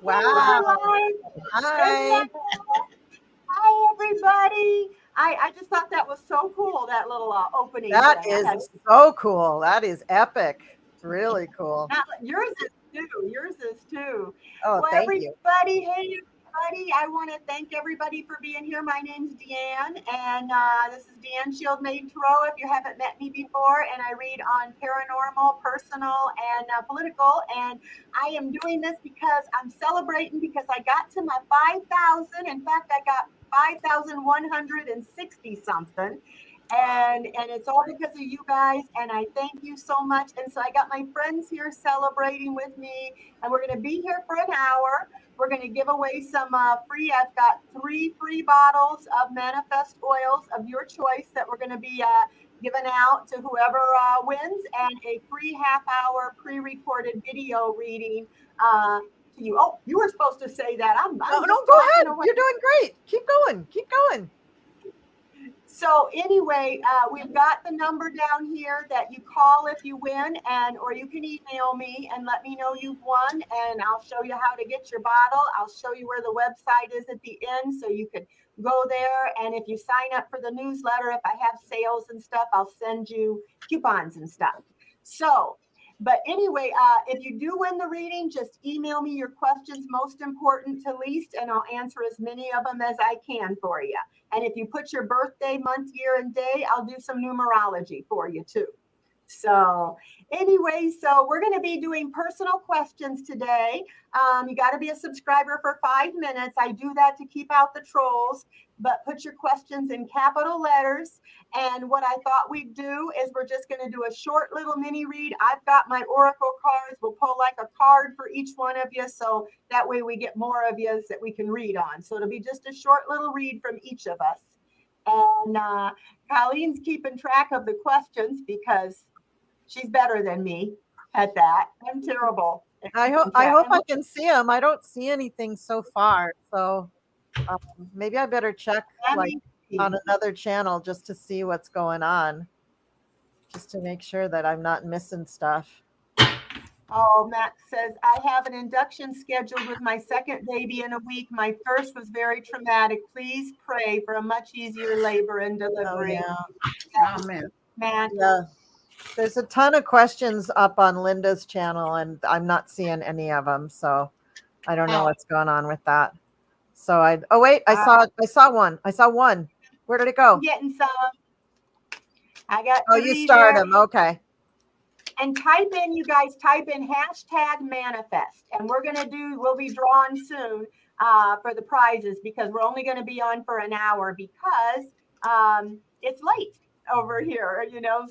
Wow. Caroline. Hi. Hi, everybody. I just thought that was so cool, that little opening That thing. is so cool. That is epic. It's really cool. Yours is too. Yours is too. Oh, Well, thank you. everybody, hey, everybody. I want to thank everybody for being here. My name's Deann, and this is Deann Shieldmaiden Tarot. If you haven't met me before, and I read on paranormal, personal, and political. And I am doing this because I'm celebrating because I got to my 5,000. In fact, I got 5,160 something. And it's all because of you guys, and I thank you so much. And so I got my friends here celebrating with me, and we're going to be here for an hour. We're going to give away some free. I've got 3 free bottles of manifest oils of your choice that we're going to be giving out to whoever wins, and a free half-hour pre-recorded video reading to you. Oh, you were supposed to say that. I'm No, just no, go ahead. away. You're doing great. Keep going. Keep going. So anyway, we've got the number down here that you call if you win, or you can email me and let me know you've won, and I'll show you how to get your bottle. I'll show you where the website is at the end, so you could go there. And if you sign up for the newsletter, if I have sales and stuff, I'll send you coupons and stuff. So, but anyway, if you do win the reading, just email me your questions, most important to least, and I'll answer as many of them as I can for you. And if you put your birthday, month, year, and day, I'll do some numerology for you too. So anyway, so we're going to be doing personal questions today. You got to be a subscriber for 5 minutes. I do that to keep out the trolls, but put your questions in capital letters. And what I thought we'd do is we're just going to do a short little mini read. I've got my oracle cards. We'll pull like a card for each one of you, so that way we get more of you that we can read on. So it'll be just a short little read from each of us. And Colleen's keeping track of the questions because she's better than me at that. I'm terrible. I hope I can see them. I don't see anything so far. So maybe I better check like on another channel just to see what's going on, just to make sure that I'm not missing stuff. Oh, Matt says, I have an induction scheduled with my second baby in a week. My first was very traumatic. Please pray for a much easier labor and delivery. Oh, yeah. Oh, man. Matt. Yeah. There's a ton of questions up on Linda's channel, and I'm not seeing any of them. So I don't know what's going on with that. So I saw one. I saw one. Where did it go? I'm getting some. I got Oh, you started them. Okay. And you guys type in hashtag manifest, and we'll be drawn soon for the prizes, because we're only going to be on for an hour because it's late over here,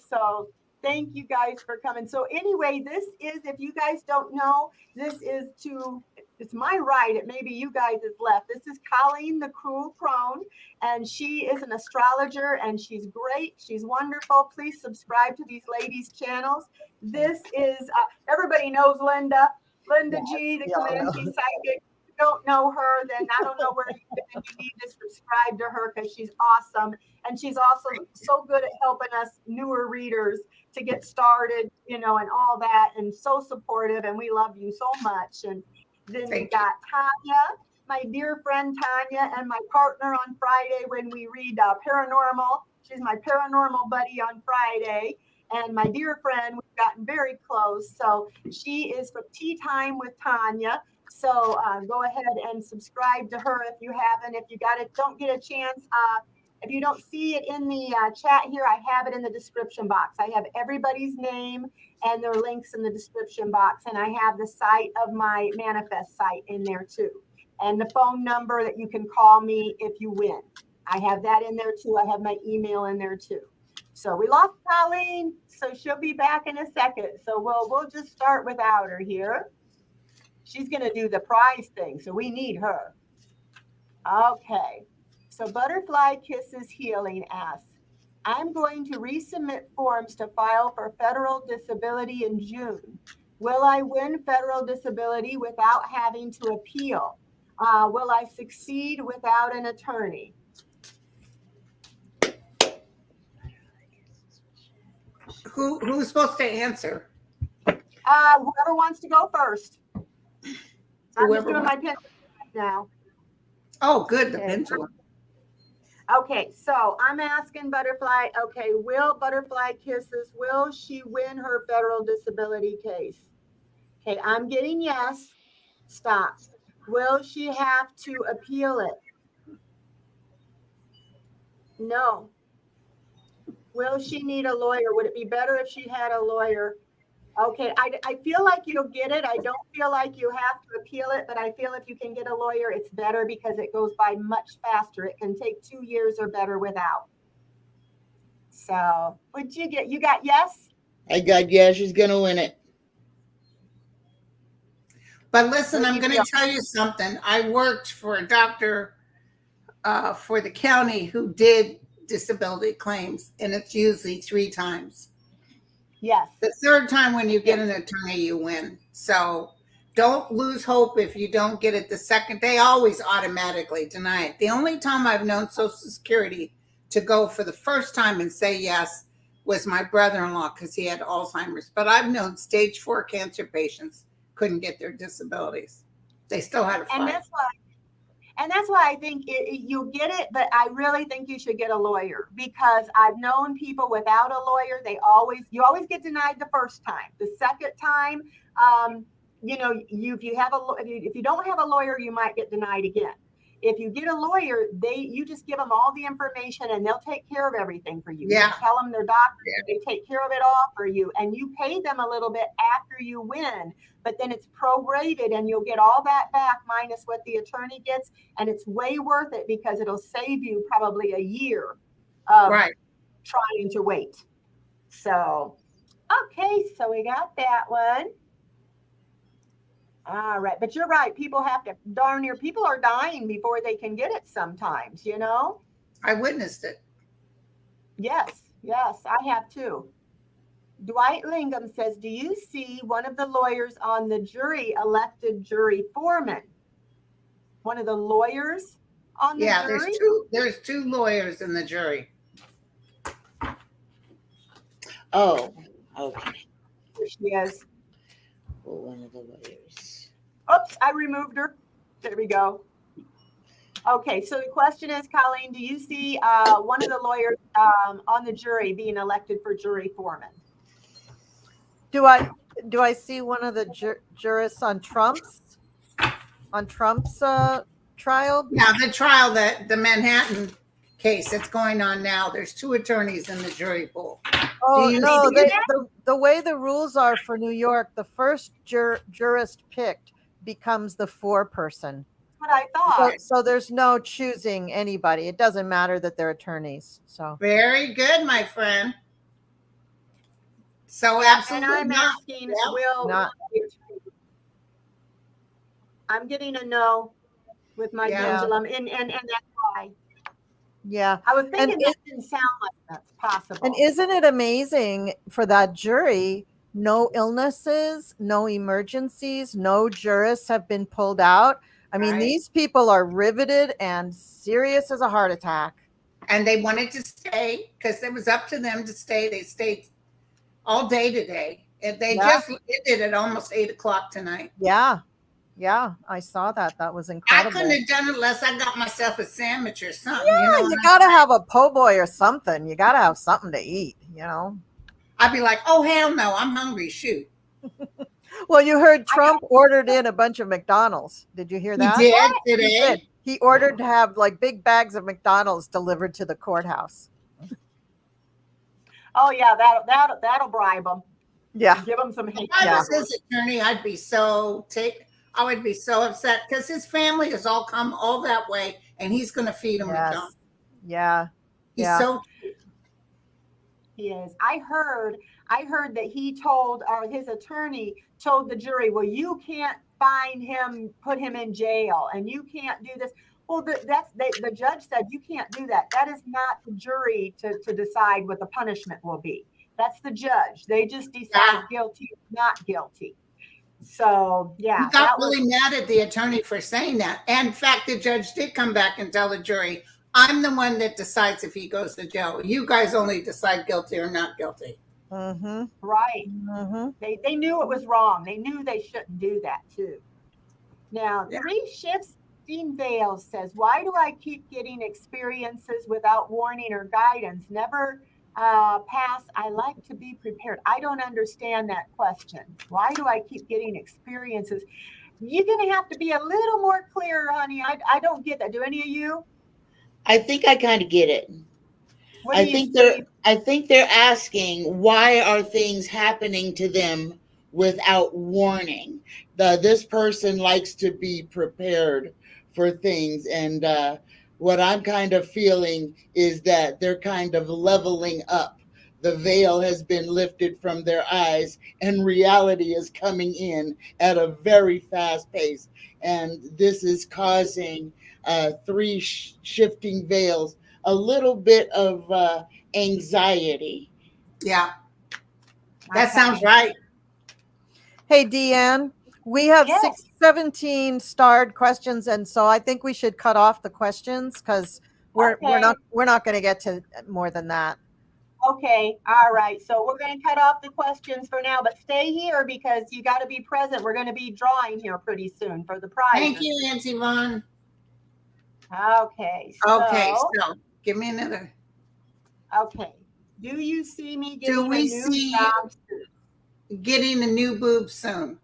so thank you guys for coming. So anyway, this is, if you guys don't know, it's my right. It may be you guys' left. This is Colleen the Cruel Crone, and she is an astrologer, and she's great. She's wonderful. Please subscribe to these ladies' channels. This is, everybody knows Linda G, the Comanche Psychic. If you don't know her, then I don't know where you need to subscribe to her, because she's awesome. And she's also so good at helping us newer readers to get started, and all that, and so supportive, and we love you so much. And then we got Tanya, my dear friend Tanya, and my partner on Friday when we read paranormal. She's my paranormal buddy on Friday. And my dear friend, we've gotten very close. So she is from Tea Time with Tanya. So go ahead and subscribe to her if you haven't. If you don't get a chance, if you don't see it in the chat here, I have it in the description box. I have everybody's name and their links in the description box. And I have the site of my manifest site in there too. And the phone number that you can call me if you win. I have that in there too. I have my email in there too. So we lost Colleen, so she'll be back in a second. So we'll just start without her here. She's going to do the prize thing, so we need her. Okay. So Butterfly Kisses Healing asks, I'm going to resubmit forms to file for federal disability in June. Will I win federal disability without having to appeal? Will I succeed without an attorney? Who's supposed to answer? Whoever wants to go first. I'm just doing my pendulum now. Oh, good, the Okay. pendulum. Okay, so I'm asking Butterfly, okay, will Butterfly Kisses, will she win her federal disability case? Okay, I'm getting yes. Stop. Will she have to appeal it? No. Will she need a lawyer? Would it be better if she had a lawyer? Okay, I feel like you'll get it. I don't feel like you have to appeal it, but I feel if you can get a lawyer, it's better because it goes by much faster. It can take 2 years or better without. So, what'd you get? You got yes? I got yes, she's gonna win it. But listen, I'm going to tell you something. I worked for a doctor for the county who did disability claims, and it's usually 3 times. Yes. The third time when you get an attorney, you win. So don't lose hope if you don't get it the second. They always automatically deny it. The only time I've known Social Security to go for the first time and say yes was my brother-in-law because he had Alzheimer's. But I've known stage 4 cancer patients couldn't get their disabilities. They still had to fight. And that's why I think you'll get it, but I really think you should get a lawyer because I've known people without a lawyer. You always get denied the first time. The second time, if you don't have a lawyer, you might get denied again. If you get a lawyer, you just give them all the information and they'll take care of everything for you. Yeah. You tell them their doctor, they take care of it all for you, and you pay them a little bit after you win, but then it's prorated and you'll get all that back minus what the attorney gets, and it's way worth it because it'll save you probably a year of trying to wait. So, okay, so we got that one. All right. But you're right. People have to, darn near, people are dying before they can get it sometimes, you know? I witnessed it. Yes. Yes, I have too. Dwight Lingham says, do you see one of the lawyers on the jury elected jury foreman? One of the lawyers on the jury? There's two lawyers in the jury. Oh, okay. There she is. Well, one of the lawyers. Oops, I removed her. There we go. Okay, so the question is, Colleen, do you see one of the lawyers on the jury being elected for jury foreman? Do I see one of the jurists on Trump's trial? Yeah, the trial, the Manhattan case that's going on now. There's 2 attorneys in the jury pool. Oh no, the way the rules are for New York, the first jurist picked becomes the foreperson. What I thought. So there's no choosing anybody. It doesn't matter that they're attorneys. So very good, my friend. So absolutely. And I'm asking, I'm getting a no with my pendulum, and that's why. Yeah. I was thinking that didn't sound like that's possible. And isn't it amazing for that jury? No illnesses, no emergencies, no jurists have been pulled out. I mean, these people are riveted and serious as a heart attack. And they wanted to stay because it was up to them to stay. They stayed all day today. And they just ended at almost 8 o'clock tonight. Yeah. Yeah, I saw that. That was incredible. I couldn't have done it unless I got myself a sandwich or something. Yeah, you gotta have a po' boy or something. You gotta have something to eat, you know. I'd be like, oh, hell no, I'm hungry. Shoot. Well, you heard Trump ordered in a bunch of McDonald's. Did you hear that? He did today. He ordered to have like big bags of McDonald's delivered to the courthouse. Oh yeah, that'll bribe them. Yeah, give him some hate. If I was his attorney, I'd be so I would be so upset because his family has all come all that way, and he's going to feed them McDonald's. Yeah, he's so. He is. I heard that he told, or his attorney told the jury, well, you can't find him, put him in jail, and you can't do this. Well, the judge said you can't do that. That is not the jury to decide what the punishment will be. That's the judge. They just decide guilty or not guilty. So, yeah. He got really mad at the attorney for saying that. And in fact, the judge did come back and tell the jury, I'm the one that decides if he goes to jail. You guys only decide guilty or not guilty. Mm-hmm. Right. Mm-hmm. They knew it was wrong. They knew they shouldn't do that too. Now, Yeah. 3 shifting veils says, why do I keep getting experiences without warning or guidance? Never pass. I like to be prepared. I don't understand that question. Why do I keep getting experiences? You're going to have to be a little more clear, honey. I don't get that. Do any of you? I think I kind of get it. What do I you think see? they're asking why are things happening to them without warning. This person likes to be prepared for things, and what I'm kind of feeling is that they're kind of leveling up. The veil has been lifted from their eyes, and reality is coming in at a very fast pace, and this is causing three shifting veils a little bit of anxiety. Yeah, that Okay. sounds right. Hey, Deann, we have Yes. 17 starred questions, and so I think we should cut off the questions because we're Okay. not going to get to more than that. Okay. All right. So we're going to cut off the questions for now, but stay here because you got to be present. We're going to be drawing here pretty soon for the prizes. Thank you, Auntie Vaughn. Okay. Okay, So, so give me another. okay. Do you see me Do getting a we new see job soon? getting a new boob soon?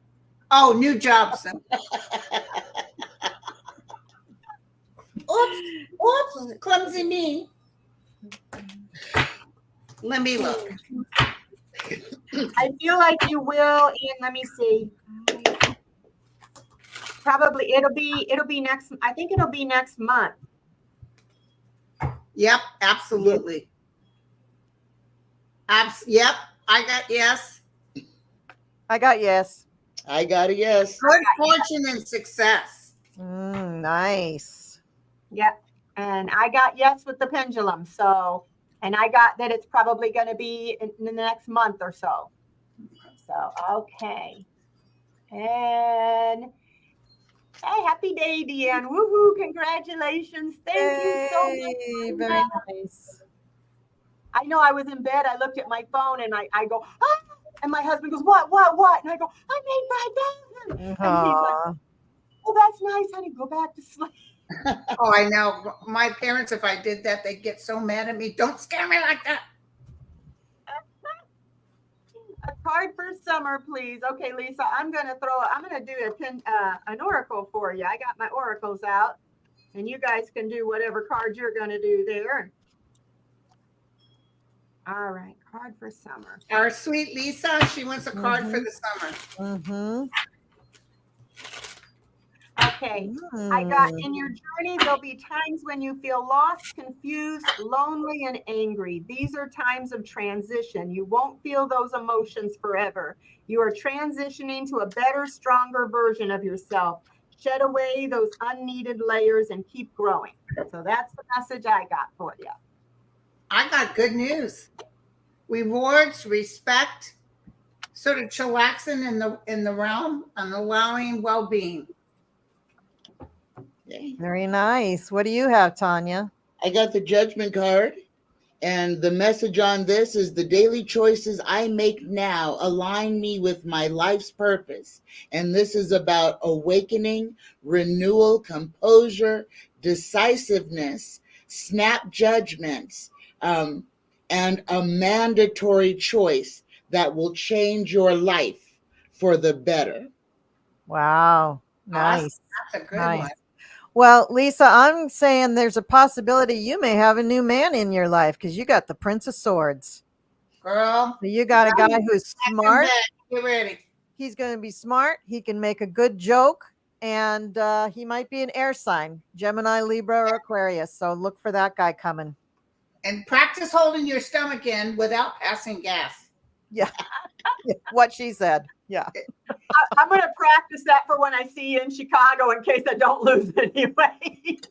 Oh, new job soon. Oops, oops, clumsy me. Let me look. I feel like you will, and let me see. Probably it'll be next. I think it'll be next month. Yep, absolutely. Yep, I got yes. I got yes. I got a yes. Good fortune and success. Nice. Yep. And I got yes with the pendulum. So, and I got that it's probably going to be in the next month or so. So, okay. And hey, happy day, Deann. Woohoo. Congratulations. Thank you so much. Yay, very nice. I know I was in bed. I looked at my phone and I go, ah! And my husband goes, what? And I go, I made 5,000. And he's like, Aw. oh, that's nice, honey. Go back to sleep. Oh, I know. My parents, if I did that, they'd get so mad at me. Don't scare me like that. A card for summer, please. Okay, Lisa, I'm gonna do an oracle for you. I got my oracles out, and you guys can do whatever card you're gonna do there. All right, card for summer. Our sweet Lisa, she wants a card for the summer. Mm-hmm. Okay, I got in your journey, there'll be times when you feel lost, confused, lonely, and angry. These are times of transition. You won't feel those emotions forever. You are transitioning to a better, stronger version of yourself. Shed away those unneeded layers and keep growing. So that's the message I got for you. I got good news. Rewards, respect, sort of chillaxing in the realm and allowing well-being. Very nice. What do you have, Tanya? I got the judgment card, and the message on this is the daily choices I make now align me with my life's purpose. And this is about awakening, renewal, composure, decisiveness, snap judgments, and a mandatory choice that will change your life for the better. Wow. Awesome. Nice. That's a good Nice. one. Well, Lisa, I'm saying there's a possibility you may have a new man in your life because you got the Prince of Swords. Girl. You got a guy who's smart. Get ready. He's going to be smart. He can make a good joke. And he might be an air sign, Gemini, Libra, or Aquarius. So look for that guy coming. And practice holding your stomach in without passing gas. Yeah. What she said. Yeah. I'm going to practice that for when I see you in Chicago in case I don't lose any weight.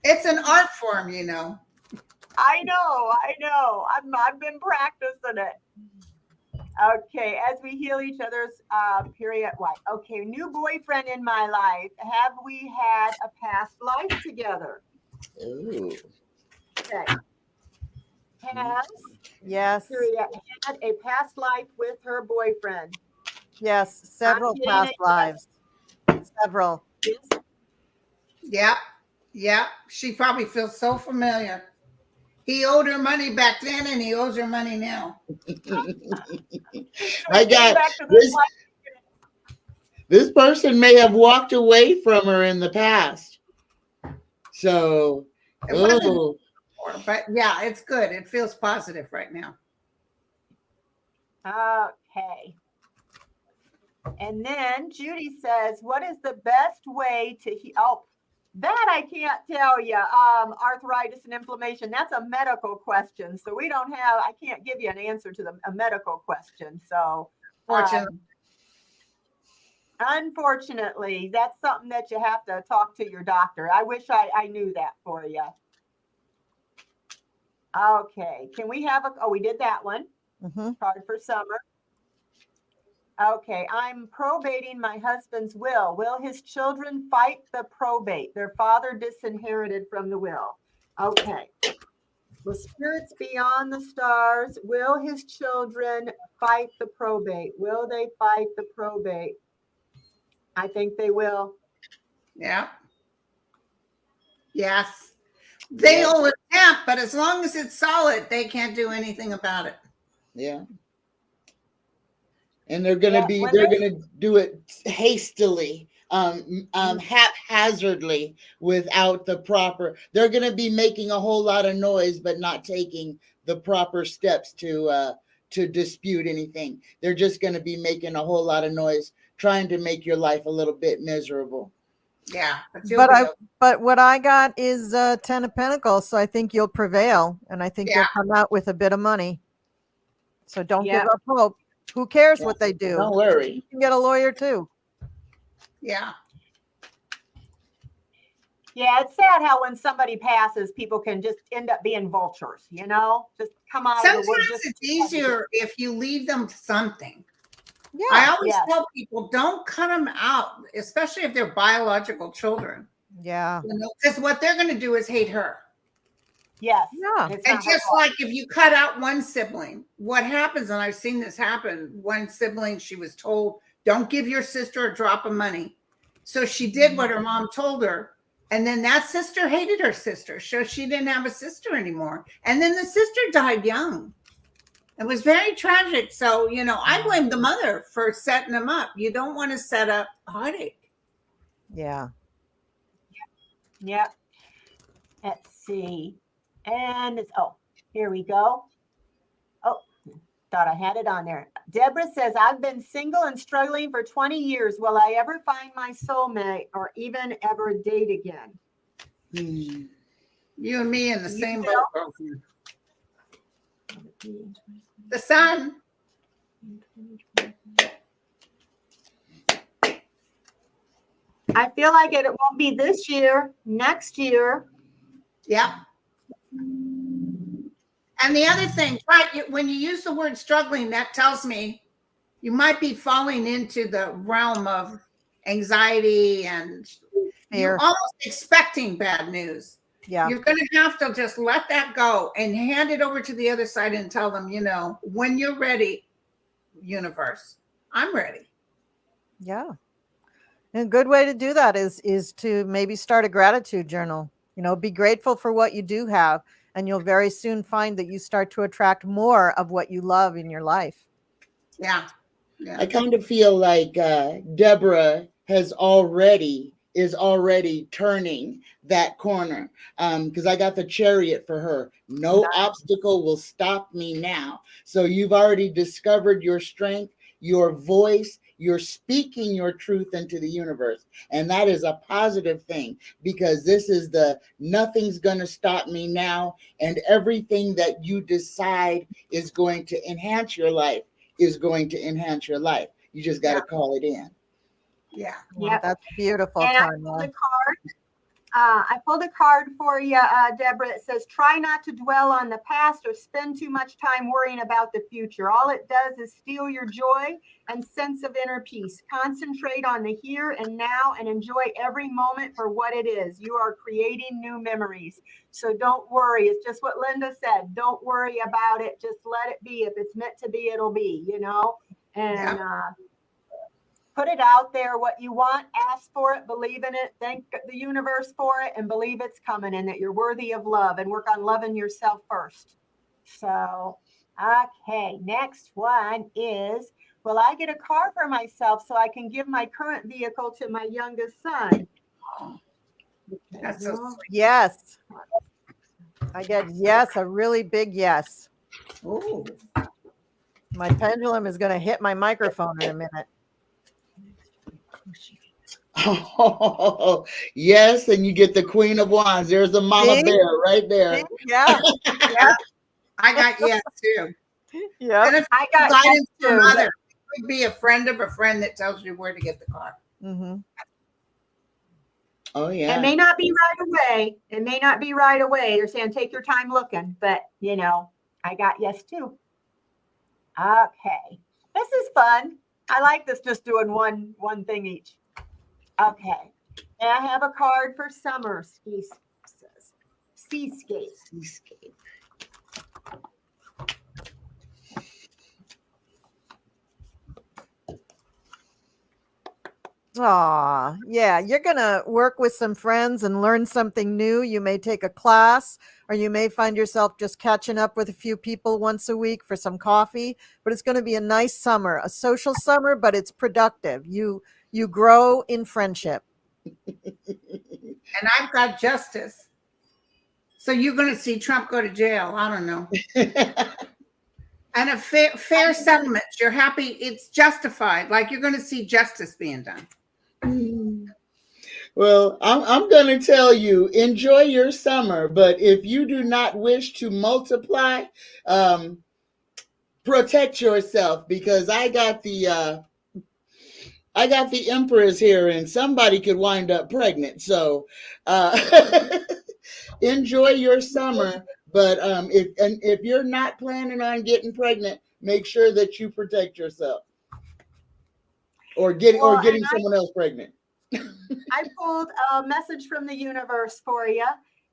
It's an art form, you know. I know. I've been practicing it. Okay, as we heal each other's period what? Okay, new boyfriend in my life. Have we had a past life together? Ooh. Okay. Has Yes. period had a past life with her boyfriend? Yes. Several I'm getting past it, lives. several. Yeah. Yeah. She probably feels so familiar. He owed her money back then and he owes her money now. My God, this person may have walked away from her in the past. So, It wasn't before, but yeah, it's good. It feels positive right now. Okay. And then Judy says, what is the best way to heal? Oh, that I can't tell you. Arthritis and inflammation, that's a medical question. So I can't give you an answer to a medical question. So unfortunately, that's something that you have to talk to your doctor. I wish I knew that for you. Okay, can we have we did that one. Card for summer. Okay, I'm probating my husband's will. Will his children fight the probate? Their father disinherited from the will. Okay. Will spirits beyond the stars, will his children fight the probate? Will they fight the probate? I think they will. Yeah. Yes. They'll attempt, but as long as it's solid, they can't do anything about it. Yeah. And they're going to do it hastily, haphazardly, without the proper. They're going to be making a whole lot of noise, but not taking the proper steps to dispute anything. They're just going to be making a whole lot of noise, trying to make your life a little bit miserable. Yeah, but what I got is 10 of Pentacles, so I think you'll prevail, and I think you'll come out with a bit of money. So don't give up hope. Who cares what they do? Don't worry. You can get a lawyer too. Yeah. Yeah, it's sad how when somebody passes, people can just end up being vultures, just come out Sometimes of the wood. It's easier if you leave them something. Yeah. I always tell people, don't cut them out, especially if they're biological children. Yeah. Because what they're going to do is hate her. Yes. Yeah. And just like if you cut out one sibling, what happens, and I've seen this happen, one sibling, she was told, don't give your sister a drop of money. So she did what her mom told her. And then that sister hated her sister. So she didn't have a sister anymore. And then the sister died young. It was very tragic. So, I blame the mother for setting them up. You don't want to set up heartache. Yeah. Yep. Let's see. And here we go. Oh, thought I had it on there. Deborah says, I've been single and struggling for 20 years. Will I ever find my soulmate or even ever date again? You and me in the same boat. The sun. I feel like it won't be this year, next year. Yeah. And the other thing, right, when you use the word struggling, that tells me you might be falling into the realm of anxiety and you're almost expecting bad news. Yeah. You're going to have to just let that go and hand it over to the other side and tell them, when you're ready, universe, I'm ready. Yeah. And a good way to do that is to maybe start a gratitude journal. Be grateful for what you do have, and you'll very soon find that you start to attract more of what you love in your life. Yeah. I kind of feel like Deborah is already turning that corner, because I got the Chariot for her. No obstacle will stop me now. So you've already discovered your strength, your voice. You're speaking your truth into the universe. And that is a positive thing, because this is nothing's going to stop me now. And everything that you decide is going to enhance your life is going to enhance your life. You just got to call it in. Yeah. Yeah. That's beautiful. And I pulled a card for you, Deborah. It says, try not to dwell on the past or spend too much time worrying about the future. All it does is steal your joy and sense of inner peace. Concentrate on the here and now and enjoy every moment for what it is. You are creating new memories. So don't worry. It's just what Linda said. Don't worry about it. Just let it be. If it's meant to be, it'll be, And put it out there, what you want, ask for it, believe in it, thank the universe for it, and believe it's coming and that you're worthy of love, and work on loving yourself first. So, okay, next one is, will I get a car for myself so I can give my current vehicle to my youngest son? That's so sweet. Yes. I get yes, a really big yes. Ooh. My pendulum is going to hit my microphone in a minute. Oh, yes, and you get the Queen of Wands. There's a mama See? bear right there. See? Yeah. Yeah, I got yes too. Yeah. And if I got guidance yes, from too. others, it could be a friend of a friend that tells you where to get the car. Mm-hmm. Oh, It yeah. may not be right away. It may not be right away. They're saying take your time looking, but you know, I got yes too. Okay, this is fun. I like this, just doing one thing each. Okay, and I have a card for summer seascape. Seascape. Aw, yeah. You're going to work with some friends and learn something new. You may take a class, or you may find yourself just catching up with a few people once a week for some coffee. But it's going to be a nice summer, a social summer, but it's productive. You grow in friendship. And I've got justice. So you're going to see Trump go to jail. I don't know. And a fair settlement. You're happy. It's justified. Like you're going to see justice being done. Well, I'm going to tell you, enjoy your summer, but if you do not wish to multiply, protect yourself, because I got the Empress here, and somebody could wind up pregnant. So enjoy your summer, but if you're not planning on getting pregnant, make sure that you protect yourself, or getting someone else pregnant. I pulled a message from the universe for you,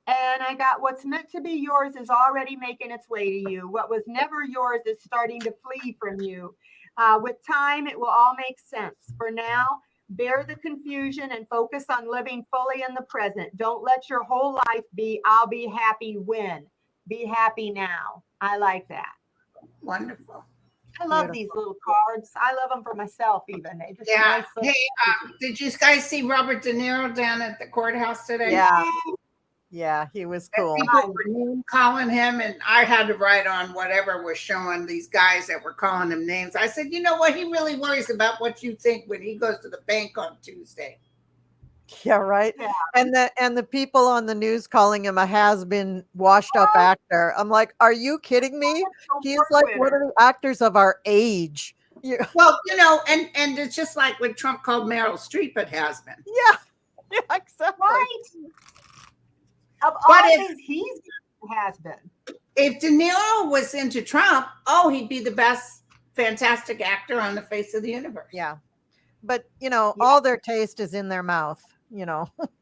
and I got what's meant to be yours is already making its way to you. What was never yours is starting to flee from you. With time, it will all make sense. For now, bear the confusion and focus on living fully in the present. Don't let your whole life be, I'll be happy when. Be happy now. I like that. Wonderful. I love Beautiful. these little cards. I love them for myself even. They just Yeah. nice little Hey, did you guys see Robert De Niro down at the courthouse today? Yeah. Yeah, he was cool. People were calling him, and I had to write on whatever was showing these guys that were calling him names. I said, you know what? He really worries about what you think when he goes to the bank on Tuesday. Yeah, right. Yeah. And the people on the news calling him a has-been, washed-up actor. I'm like, are you kidding me? He's like one of the actors of our age. Yeah. Well, you know, and it's just like when Trump called Meryl Streep it has been. Yeah, exactly. Right. Of all But things, he's has been. If De Niro was into Trump, oh, he'd be the best, fantastic actor on the face of the universe. Yeah. But, all their taste is in their mouth.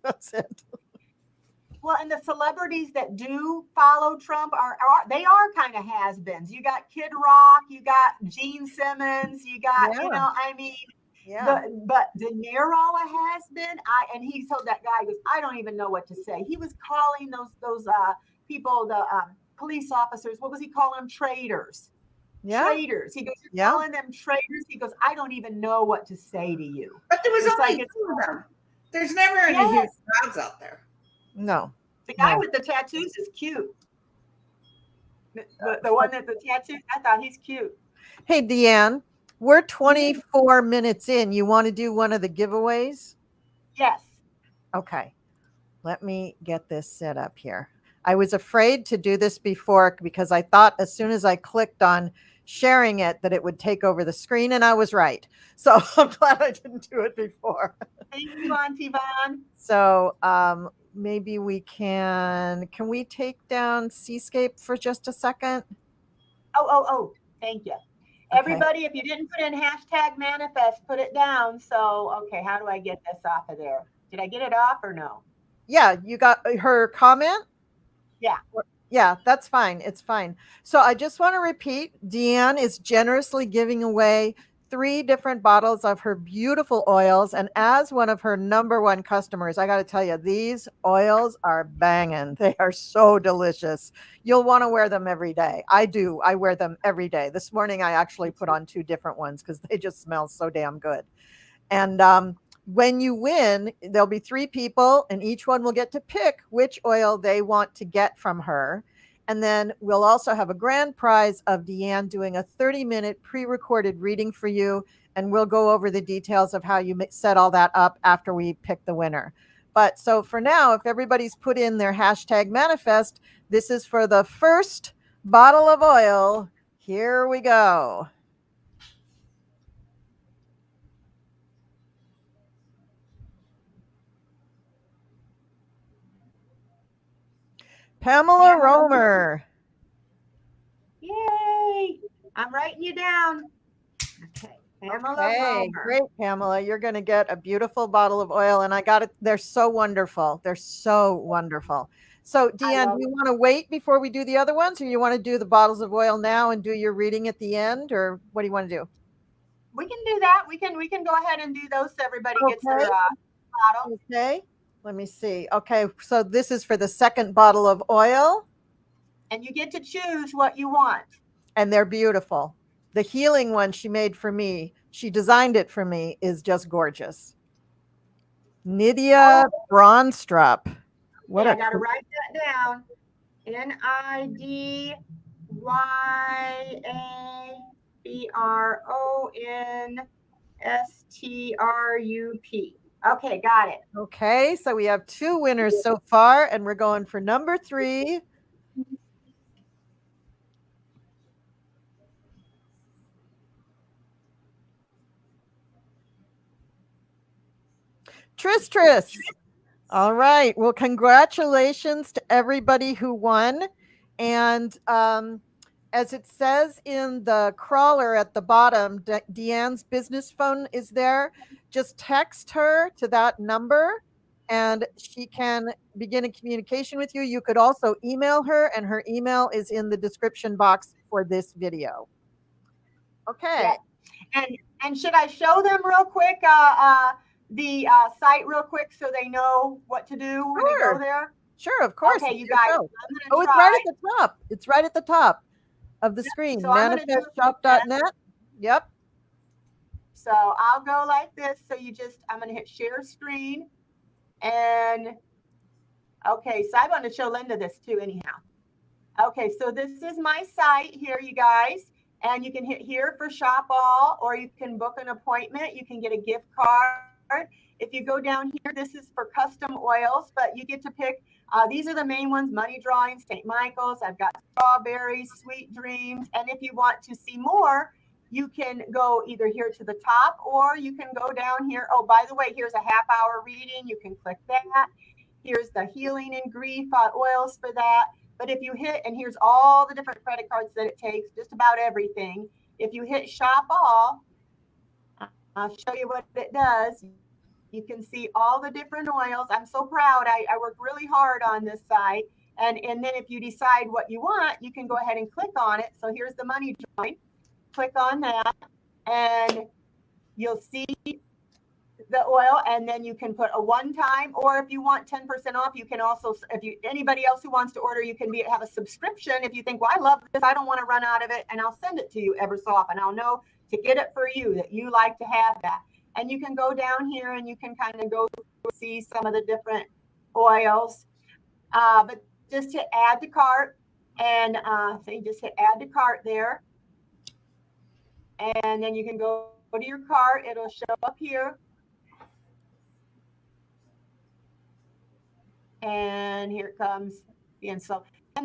That's it. Well, and the celebrities that do follow Trump are kind of has-beens. You got Kid Rock, you got Gene Simmons, you got, Yeah. but De Niro a has-been. And he told that guy, he goes, I don't even know what to say. He was calling those people, the police officers, what was he calling them? Traitors. Yeah. Traitors. He goes, you're calling them traitors. He goes, I don't even know what to say to you. But there was It's only like two of them. There's never any huge crowds out there. No. The guy with the tattoos is cute. The one that the tattoo, I thought he's cute. Hey, Deann, we're 24 minutes in. You want to do one of the giveaways? Yes. Okay. Let me get this set up here. I was afraid to do this before because I thought as soon as I clicked on sharing it that it would take over the screen, and I was right. So I'm glad I didn't do it before. Thank you, Auntie Vaughn. So maybe we can we take down Seascape for just a second? Oh, thank you. Okay. Everybody, if you didn't put in hashtag manifest, put it down. So, okay, how do I get this off of there? Did I get it off or no? Yeah, you got her comment? Yeah. Yeah, that's fine. It's fine. So I just want to repeat, Deann is generously giving away 3 different bottles of her beautiful oils. And as one of her #1 customers, I got to tell you, these oils are banging. They are so delicious. You'll want to wear them every day. I do. I wear them every day. This morning, I actually put on 2 different ones because they just smell so damn good. And when you win, there'll be 3 people, and each one will get to pick which oil they want to get from her. And then we'll also have a grand prize of Deann doing a 30-minute pre-recorded reading for you. And we'll go over the details of how you set all that up after we pick the winner. But so for now, if everybody's put in their hashtag manifest, this is for the first bottle of oil. Here we go. Pamela Romer. Yay! I'm writing you down. Okay. Pamela Romer. Great, Pamela. You're going to get a beautiful bottle of oil, and I got it. They're so wonderful. They're so wonderful. So, Deann, do you want to wait before we do the other ones, or you want to do the bottles of oil now and do your reading at the end, or what do you want to do? We can do that. We can go ahead and do those so everybody gets their bottle. Okay. Let me see. Okay, so this is for the second bottle of oil. And you get to choose what you want. And they're beautiful. The healing one she made for me, she designed it for me, is just gorgeous. Nydia Bronstrup. I got to write that down. NIDYABRONSTRUP. Okay, got it. Okay, so we have 2 winners so far, and we're going for number 3. Tris. All right. Well, congratulations to everybody who won. And as it says in the crawler at the bottom, Deann's business phone is there. Just text her to that number and she can begin a communication with you. You could also email her, and her email is in the description box for this video. Okay. Yeah. And should I show them real quick the site real quick so they know what to do when they go there? Sure, of course. Okay, you guys. It's right at the top. It's right at the top of the screen. So manifestshop.net. Yep. So I'll go like this. So I'm going to hit share screen. And okay, so I want to show Linda this too anyhow. Okay, so this is my site here, you guys. And you can hit here for shop all, or you can book an appointment. You can get a gift card. If you go down here, this is for custom oils, but you get to pick. These are the main ones: Money Drawing, St. Michael's. I've got Strawberries, Sweet Dreams. And if you want to see more, you can go either here to the top, or you can go down here. Oh, by the way, here's a half-hour reading. You can click that. Here's the Healing and Grief oils for that. But if you hit, and here's all the different credit cards that it takes, just about everything. If you hit shop all, I'll show you what it does. You can see all the different oils. I'm so proud. I worked really hard on this site. And then if you decide what you want, you can go ahead and click on it. So here's the Money Drawing. Click on that, and you'll see the oil, and then you can put a one-time, or if you want 10% off, you can also, anybody else who wants to order, you can have a subscription. If you think, well, I love this, I don't want to run out of it, and I'll send it to you ever so often. I'll know to get it for you, that you like to have that. And you can go down here and you can kind of go see some of the different oils, but just hit add to cart, and so you just hit add to cart there, and then you can go to your cart. It'll show up here. And here it comes. And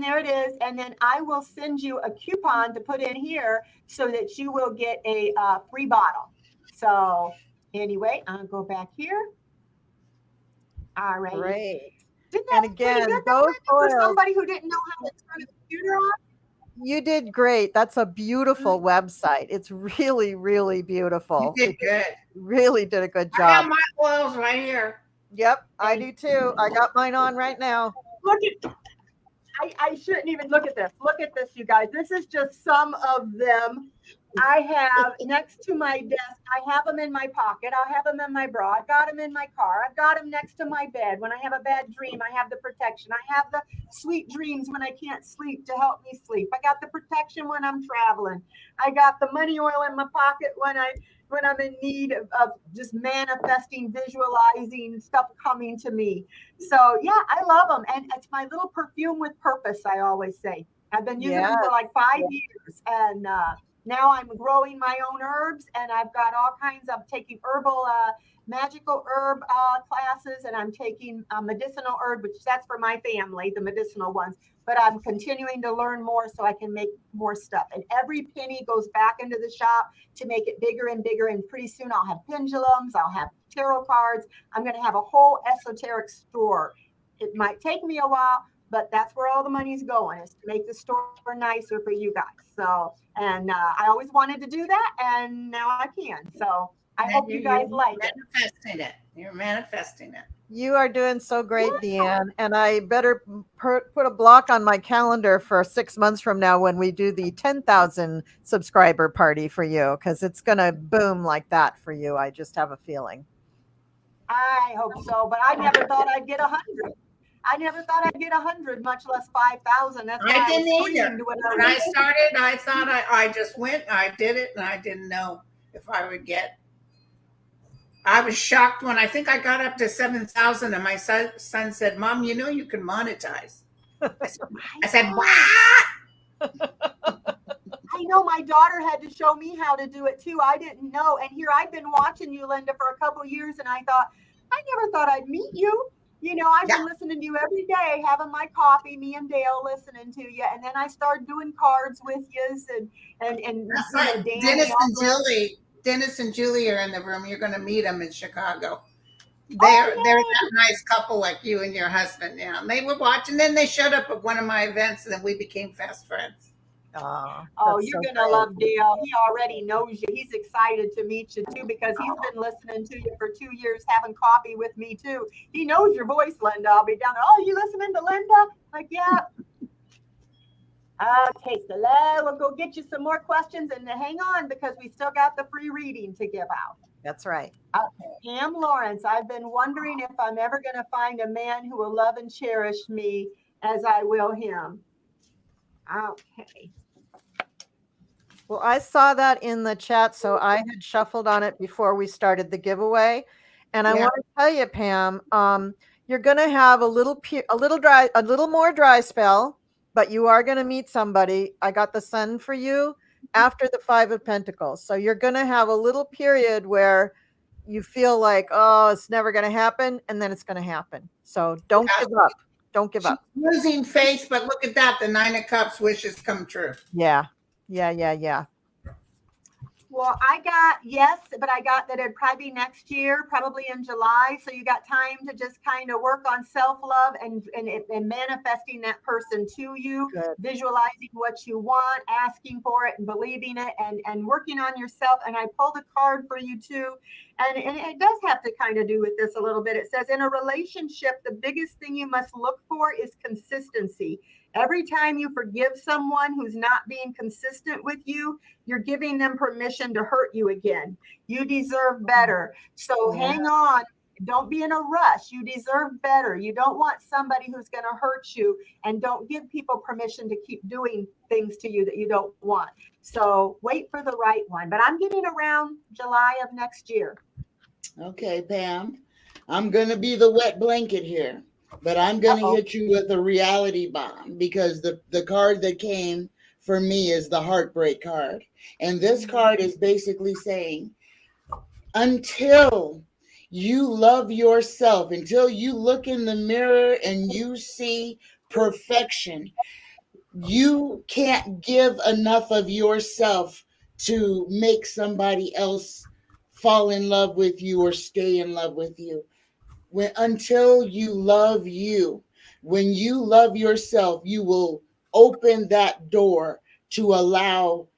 there it is. And then I will send you a coupon to put in here so that you will get a free bottle. So anyway, I'll go back here. All right. Great. And again, those for somebody who didn't know how to turn a computer on. You did great. That's a beautiful website. It's really, really beautiful. You did good. Really did a good job. I have my oils right here. Yep, I do too. I got mine on right now. Look at, I shouldn't even look at this. Look at this, you guys. This is just some of them. I have next to my desk, I have them in my pocket. I'll have them in my bra. I've got them in my car. I've got them next to my bed. When I have a bad dream, I have the protection. I have the sweet dreams when I can't sleep to help me sleep. I got the protection when I'm traveling. I got the money oil in my pocket when I'm in need of just manifesting, visualizing stuff coming to me. So yeah, I love them. And it's my little perfume with purpose, I always say. I've been using them Yeah. for like 5 years. And now I'm growing my own herbs, and I've got all kinds of taking herbal, magical herb classes, and I'm taking medicinal herb, which that's for my family, the medicinal ones. But I'm continuing to learn more so I can make more stuff. And every penny goes back into the shop to make it bigger and bigger. And pretty soon I'll have pendulums, I'll have tarot cards. I'm going to have a whole esoteric store. It might take me a while, but that's where all the money's going, is to make the store nicer for you guys. So, and I always wanted to do that, and now I can. So I hope you guys like it. Manifesting it. You're manifesting it. You are doing so great, Deann. And I better put a block on my calendar for 6 months from now when we do the 10,000 subscriber party for you, because it's going to boom like that for you. I just have a feeling. I hope so, but I never thought I'd get 100. I never thought I'd get 100, much less 5,000. That's why I didn't either. when When I started, I thought I just went, I did it, and I didn't know if I would get. I was shocked when I think I got up to 7,000, and my son said, "Mom, you know you can monetize." I said, "What?" I know my daughter had to show me how to do it too. I didn't know. And here I've been watching you, Linda, for a couple of years, and I never thought I'd meet you. You know, I've been listening to you every day, having my coffee, me and Dale listening to you. And then I started doing cards with you and That's right. Dennis and Julie are in the room. You're going to meet them in Chicago. They're that nice couple like you and your husband. Yeah, and they were watching. Then they showed up at one of my events, and then we became fast friends. Oh, you're going to love Dale. He already knows you. He's excited to meet you too, because he's been listening to you for 2 years, having coffee with me too. He knows your voice, Linda. I'll be down there. Oh, you listening to Linda? Like, yeah. Okay, so we'll go get you some more questions, and hang on, because we still got the free reading to give out. That's right. Okay. Pam Lawrence, I've been wondering if I'm ever going to find a man who will love and cherish me as I will him. Okay. Well, I saw that in the chat, so I had shuffled on it before we started the giveaway. And I want to tell you, Pam, you're going to have a little more dry spell, but you are going to meet somebody. I got the sun for you after the 5 of Pentacles. So you're going to have a little period where you feel like, oh, it's never going to happen. And then it's going to happen. So don't give up. Don't give up. Losing faith, but look at that. The 9 of Cups wishes come true. Yeah. Well, I got yes, but I got that it'd probably be next year, probably in July. So you got time to just kind of work on self-love and manifesting that person to you, visualizing what you want, asking for it and believing it, and working on yourself. And I pulled a card for you too. And it does have to kind of do with this a little bit. It says, in a relationship, the biggest thing you must look for is consistency. Every time you forgive someone who's not being consistent with you, you're giving them permission to hurt you again. You deserve better. So hang on. Don't be in a rush. You deserve better. You don't want somebody who's going to hurt you, and don't give people permission to keep doing things to you that you don't want. So wait for the right one. But I'm getting around July of next year. Okay, Pam. I'm going to be the wet blanket here. But I'm going to hit you with a reality bomb, because the card that came for me is the heartbreak card. And this card is basically saying, until you love yourself, until you look in the mirror and you see perfection, you can't give enough of yourself to make somebody else fall in love with you or stay in love with you. Until you love you, when you love yourself, you will open that door to allow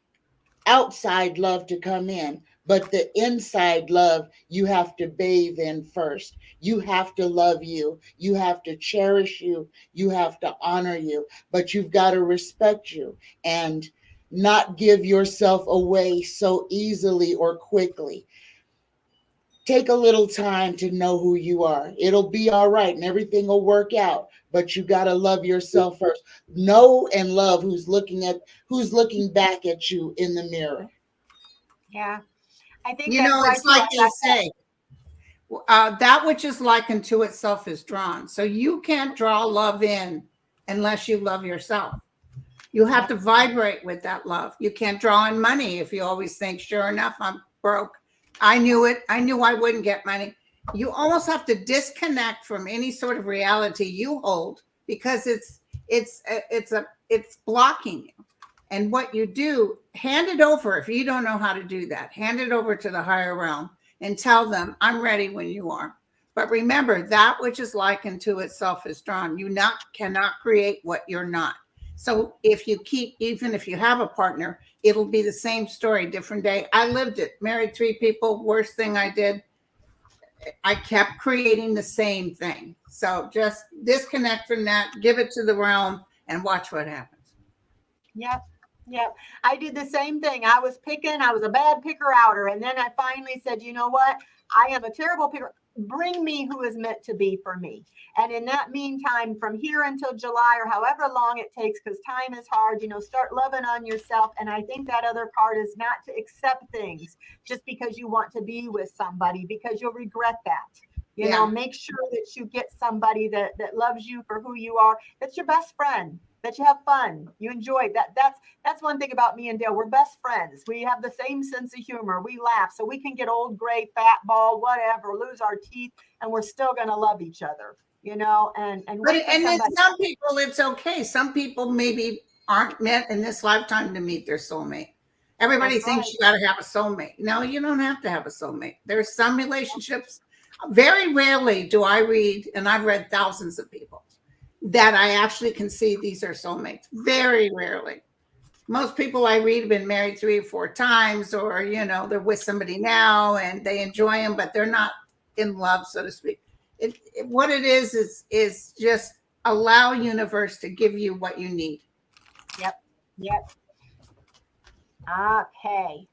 outside love to come in. But the inside love, you have to bathe in first. You have to love you. You have to cherish you. You have to honor you. But you've got to respect you. And not give yourself away so easily or quickly. Take a little time to know who you are. It'll be all right and everything will work out. But you got to love yourself first. Know and love who's looking back at you in the mirror. Yeah. I think You that's know, right it's too. like they say, that which is likened to itself is drawn. So you can't draw love in unless you love yourself. You have to vibrate with that love. You can't draw in money if you always think, sure enough, I'm broke. I knew it. I knew I wouldn't get money. You almost have to disconnect from any sort of reality you hold because it's blocking you. And what you do, hand it over. If you don't know how to do that, hand it over to the higher realm and tell them, I'm ready when you are. But remember, that which is likened to itself is drawn. You cannot create what you're not. So if you keep, even if you have a partner, it'll be the same story, different day. I lived it, married 3 people. Worst thing I did, I kept creating the same thing. So just disconnect from that, give it to the realm, and watch what happens. Yep. Yep. I did the same thing. I was a bad picker outer. And then I finally said, you know what? I am a terrible picker. Bring me who is meant to be for me. And in that meantime, from here until July or however long it takes, because time is hard, start loving on yourself. And I think that other part is not to accept things just because you want to be with somebody, because you'll regret that. Make sure that you get somebody that loves you for who you are. That's your best friend, that you have fun, you enjoy that. That's one thing about me and Dale. We're best friends. We have the same sense of humor. We laugh, so we can get old, gray, fat, bald, whatever, lose our teeth, and we're still going to love each other, and wait for And then somebody. some people, it's okay. Some people maybe aren't meant in this lifetime to meet their soulmate. Everybody That's thinks right. you got to have a soulmate. No, you don't have to have a soulmate. There's some relationships. Very rarely do I read, and I've read thousands of people, that I actually can see these are soulmates. Very rarely. Most people I read have been married 3 or 4 times, or they're with somebody now and they enjoy them, but they're not in love, so to speak. What it is just allow universe to give you what you need. Yep. Okay.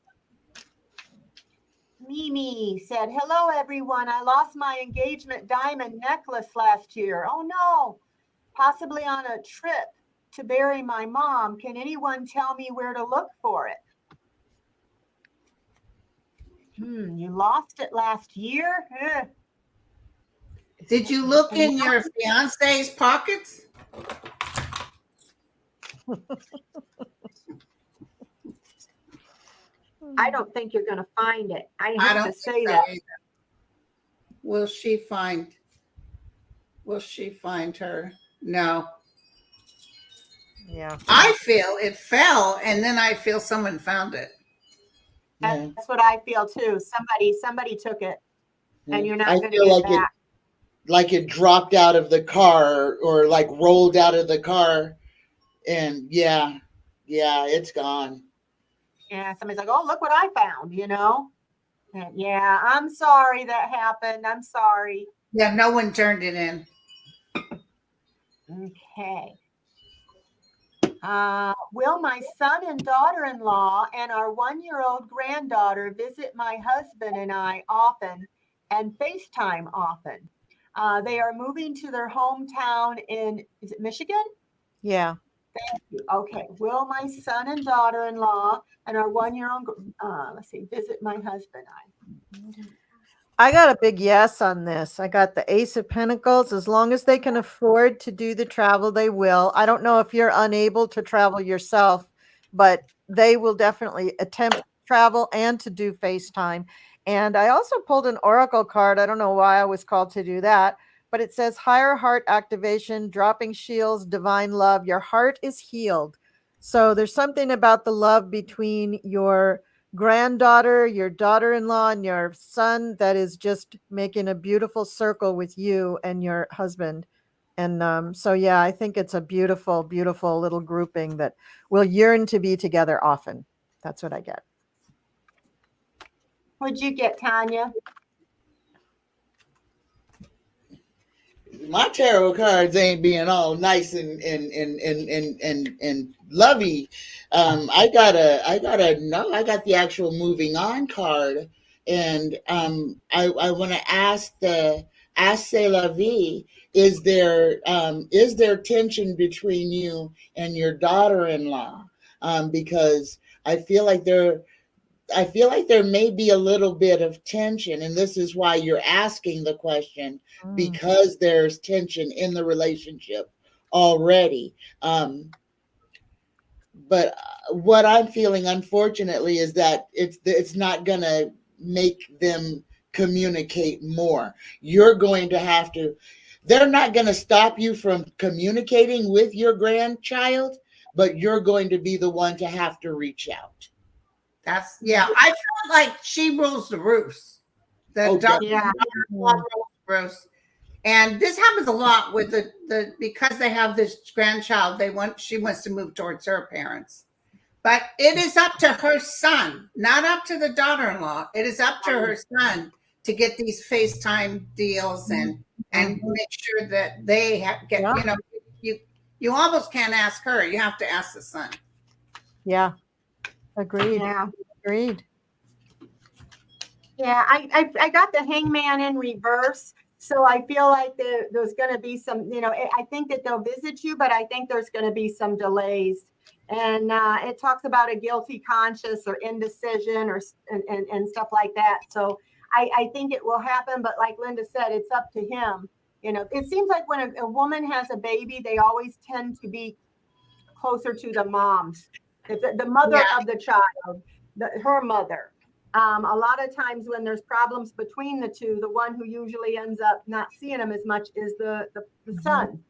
Mimi said, hello, everyone. I lost my engagement diamond necklace last year. Oh, no. Possibly on a trip to bury my mom. Can anyone tell me where to look for it? You lost it last year? Did you look in your fiance's pockets? I don't think you're going to find it. I I hate don't to say think so that. either. Will she find her? No. Yeah. I feel it fell, and then I feel someone found it. That's what I feel too. Somebody took it, and you're not going to get back. Like it dropped out of the car or like rolled out of the car, and yeah, it's gone. Yeah, somebody's like, oh, look what I found, And yeah, I'm sorry that happened. I'm sorry. Yeah, no one turned it in. Okay. Will my son and daughter-in-law and our 1-year-old granddaughter visit my husband and I often and FaceTime often? They are moving to their hometown is it Michigan? Yeah. Thank you. Okay. Will my son and daughter-in-law and our 1-year-old, visit my husband and I? I got a big yes on this. I got the Ace of Pentacles. As long as they can afford to do the travel, they will. I don't know if you're unable to travel yourself, but they will definitely attempt to travel and to do FaceTime. And I also pulled an oracle card. I don't know why I was called to do that, but it says higher heart activation, dropping shields, divine love. Your heart is healed. So there's something about the love between your granddaughter, your daughter-in-law, and your son that is just making a beautiful circle with you and your husband. And so, yeah, I think it's a beautiful, beautiful little grouping that will yearn to be together often. That's what I get. What'd you get, Tanya? my tarot cards ain't being all nice and lovey. I got the actual moving on card, and I want to ask C'est la vie. Is there tension between you and your daughter-in-law? Because I feel like there may be a little bit of tension, and this is why you're asking the question, Mm. because there's tension in the relationship already. But what I'm feeling, unfortunately, is that it's not gonna make them communicate more. You're going to have to. They're not going to stop you from communicating with your grandchild, but you're going to be the one to have to reach out. Yeah. I felt like she rules the roost. The Okay. Yeah. daughter-in-law rules the roost. And this happens a lot with the because they have this grandchild, she wants to move towards her parents. But it is up to her son, not up to the daughter-in-law. It is up to her son to get these FaceTime deals and make sure that they get, Yeah. you almost can't ask her. You have to ask the son. Yeah. Agreed. Yeah. Agreed. Yeah, I got the hangman in reverse. So I feel like there's going to be some, I think that they'll visit you, but I think there's going to be some delays. And it talks about a guilty conscience or indecision and stuff like that. So I think it will happen. But like Linda said, it's up to him. It seems like when a woman has a baby, they always tend to be closer to the moms, the mother of the child, her mother. A lot of times when there's problems between the two, the one who usually ends up not seeing them as much is the son.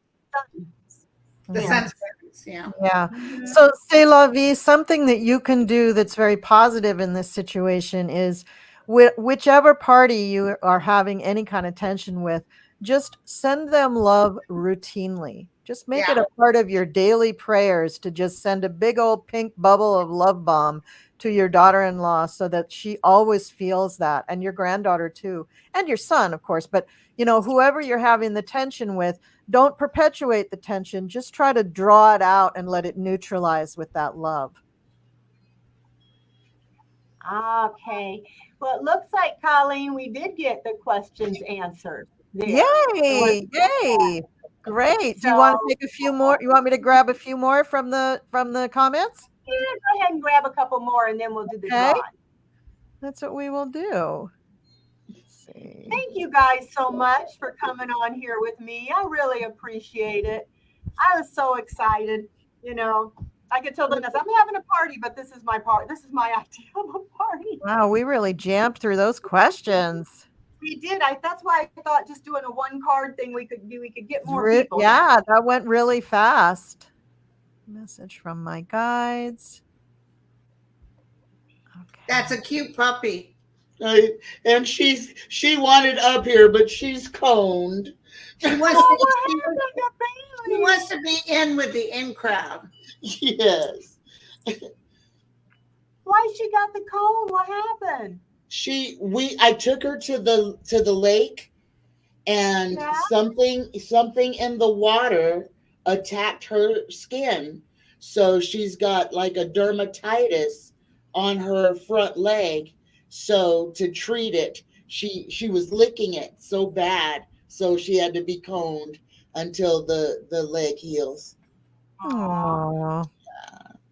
The son's parents, yeah. Yeah. So, c'est la vie, something that you can do that's very positive in this situation is whichever party you are having any kind of tension with, just send them love routinely. Just make it a part of your daily prayers to just send a big old pink bubble of love bomb to your daughter-in-law so that she always feels that, and your granddaughter too, and your son, of course. But, whoever you're having the tension with, don't perpetuate the tension. Just try to draw it out and let it neutralize with that love. Okay. Well, it looks like, Colleen, we did get the questions answered there. Yay! Yay! Great. Do you want to take a few more? You want me to grab a few more from the comments? Yeah, go ahead and grab a couple more and then we'll do the Okay. draw. That's what we will do. Let's see. Thank you guys so much for coming on here with me. I really appreciate it. I was so excited. I could tell Linda, I'm having a party, but this is my part. This is my idea of a party. Wow, we really jammed through those questions. We did. That's why I thought just doing a one card thing we could get more people. Yeah, that went really fast. Message from my guides. Okay. That's a cute puppy. And she wanted up here, but she's coned. She wants to be in with the in crowd. Yes. Why she got the cone? What happened? I took her to the lake, and something in the water attacked her skin. So she's got like a dermatitis on her front leg. So to treat it, she was licking it so bad, so she had to be coned until the leg heals. Aww.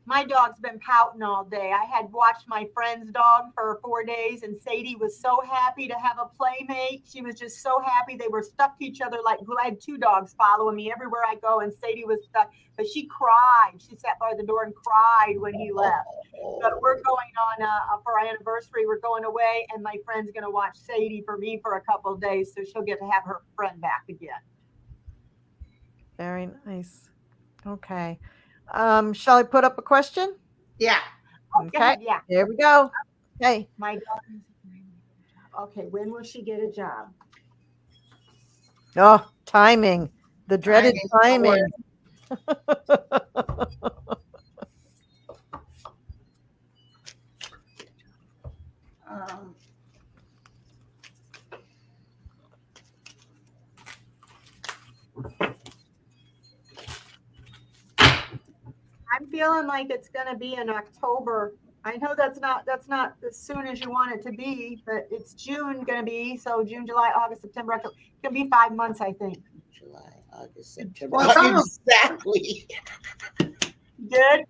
My dog's been pouting all day. I had watched my friend's dog for 4 days, and Sadie was so happy to have a playmate. She was just so happy. They were stuck to each other like glue. I had 2 dogs following me everywhere I go, and Sadie was stuck. But she cried. She sat by the door and cried when he left. But we're going on for our anniversary. We're going away, and my friend's going to watch Sadie for me for a couple of days, so she'll get to have her friend back again. Very nice. Okay. Shall I put up a question? Yeah. Okay. Yeah. Here we go. Okay. My daughter. Okay. When will she get a job? Oh, timing. The dreaded timing. feeling like it's going to be in October. I know that's not as soon as you want it to be, but it's June going to be. So June, July, August, September, October. It's going to be 5 months, I think. July, August, September. Well, it's almost Exactly. Good.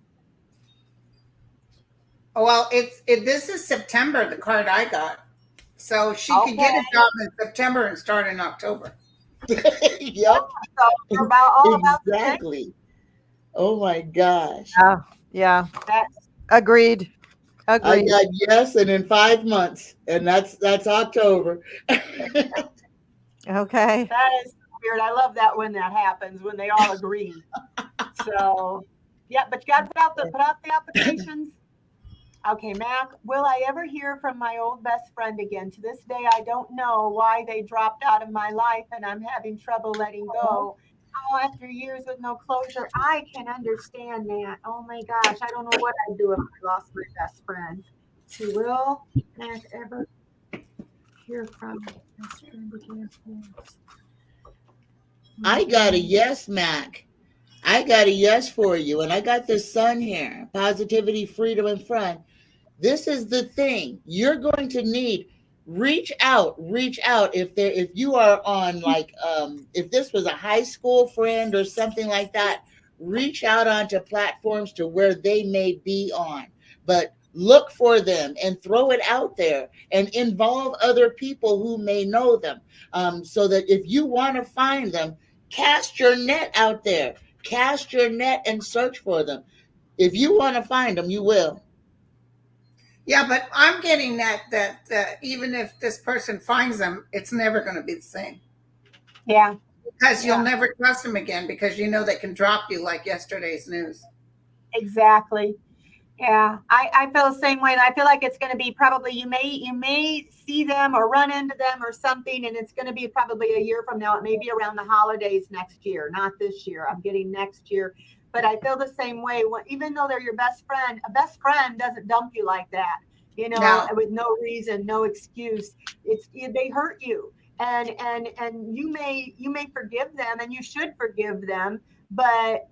well. This is September. The card I got, so she could get a Okay. job in September and start in October. Yep. So we're about all about the same. Exactly. Oh my gosh. Yeah. That's Agreed. I Agreed. got yes, and in 5 months, and that's October. Okay. that is weird. I love that when that happens, when they all agree. So yeah, but you got to put out the applications. Okay, Mac, will I ever hear from my old best friend again? To this day, I don't know why they dropped out of my life and I'm having trouble letting go. Oh, after years with no closure, I can understand that. Oh my gosh, I don't know what I'd do if I lost my best friend. She will Mac ever hear from my best friend again? Yes. I got a yes, Mac. I got a yes for you, and I got the sun here. Positivity, freedom, and fun. This is the thing you're going to need. Reach out if you are on, like, if this was a high school friend or something like that, reach out onto platforms to where they may be on, but look for them and throw it out there and involve other people who may know them, so that if you want to find them, cast your net out there, cast your net and search for them. If you want to find them, you will. Yeah, but I'm getting that even if this person finds them, it's never going to be the same Yeah. because you'll Yeah. never trust them again because you know they can drop you like yesterday's news. Exactly. Yeah, I feel the same way. And I feel like it's going to be probably you may see them or run into them or something, and it's going to be probably a year from now. It may be around the holidays next year, not this year. I'm getting next year, but I feel the same way. Even though they're your best friend, a best friend doesn't dump you like that, No. with no reason, no excuse. They hurt you, and you may forgive them, and you should forgive them, but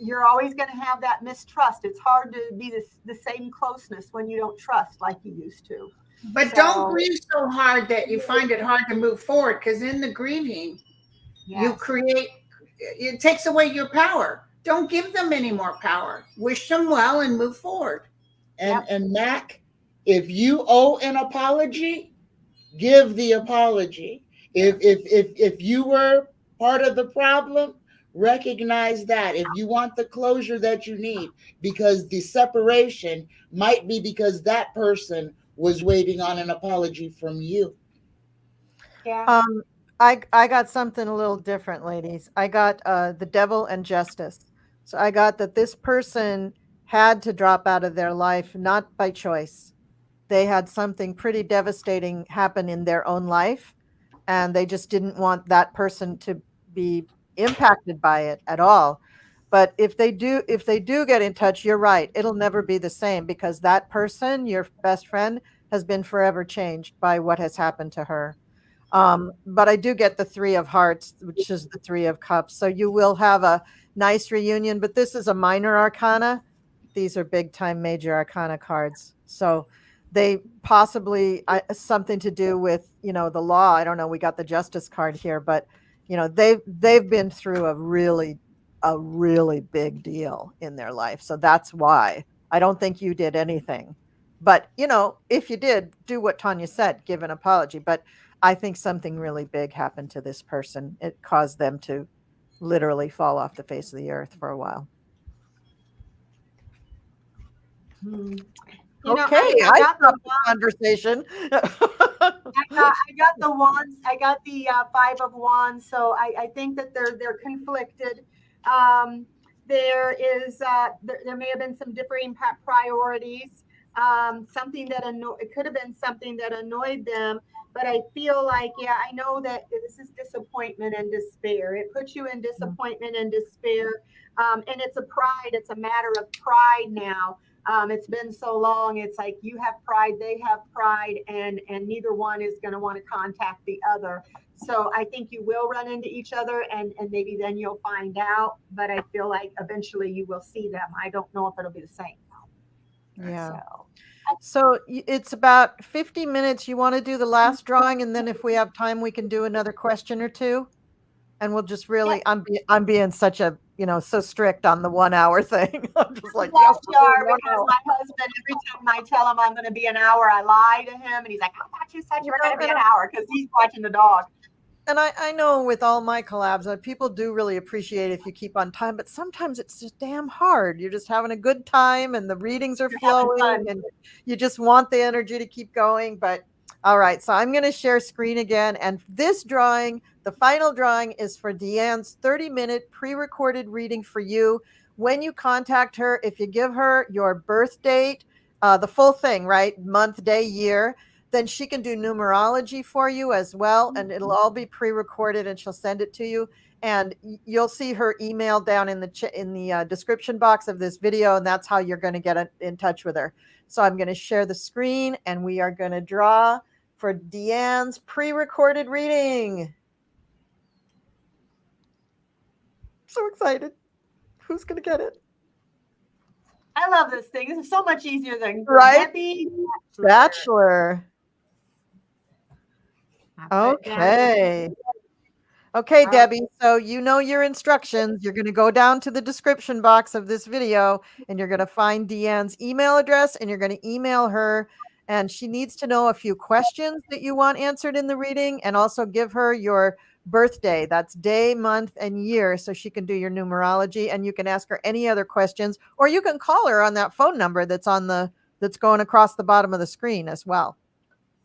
you're always going to have that mistrust. It's hard to be the same closeness when you don't trust like you used to. But don't grieve so hard that you find it hard to move forward because in the grieving, you create, it takes away your power. Don't give them any more power. Wish them well and move forward. And Mac, if you owe an apology, give the apology. If you were part of the problem, recognize that. If you want the closure that you need, because the separation might be because that person was waiting on an apology from you. Yeah. I got something a little different, ladies. I got the devil and justice. So I got that this person had to drop out of their life not by choice. They had something pretty devastating happen in their own life, and they just didn't want that person to be impacted by it at all. But if they do get in touch, you're right. It'll never be the same because that person, your best friend, has been forever changed by what has happened to her. But I do get the Three of Hearts, which is the Three of Cups. So you will have a nice reunion, but this is a minor arcana. These are big time major arcana cards. So they possibly something to do with, the law. I don't know. We got the justice card here, but they've been through a really big deal in their life. So that's why I don't think you did anything. But, if you did, do what Tanya said, give an apology. But I think something really big happened to this person. It caused them to literally fall off the face of the earth for a while. Okay, I got the conversation. I got the wands. I got the Five of Wands. So I think that they're conflicted. There is there may have been some differing priorities. Something that it could have been something that annoyed them. But I feel like, I know that this is disappointment and despair. It puts you in disappointment and despair. And it's a matter of pride now. It's been so long. It's like you have pride, they have pride, and neither one is going to want to contact the other. So I think you will run into each other, and maybe then you'll find out. But I feel like eventually you will see them. I don't know if it'll be the same. Yeah. So So it's about 50 minutes. You want to do the last drawing, and then if we have time, we can do another question or two. And we'll just really, I'm being such a, so strict on the 1 hour thing. I'm just like, yes, yes, you are, we'll do 1 because hour. my husband, every time I tell him I'm going to be an hour, I lie to him, and he's like, "I thought you said you were going to be an hour," because he's watching the dog. And I know with all my collabs, people do really appreciate if you keep on time, but sometimes it's just damn hard. You're just having a good time and the readings are flowing and you just want the energy to keep going. But all right, so I'm going to share screen again. And this drawing, the final drawing, is for Deann's 30-minute pre-recorded reading for you. When you contact her, if you give her your birth date, the full thing, right? Month, day, year, then she can do numerology for you as well. And it'll all be pre-recorded and she'll send it to you. And you'll see her email down in the description box of this video. And that's how you're going to get in touch with her. So I'm going to share the screen and we are going to draw for Deann's pre-recorded reading. So excited. Who's going to get it? I love this thing. This is so much easier than Right? Debbie Bachelor. Okay. Okay, Debbie. So you know your instructions. You're going to go down to the description box of this video and you're going to find Deann's email address and you're going to email her. And she needs to know a few questions that you want answered in the reading and also give her your birthday. That's day, month, and year. So she can do your numerology and you can ask her any other questions or you can call her on that phone number that's that's going across the bottom of the screen as well.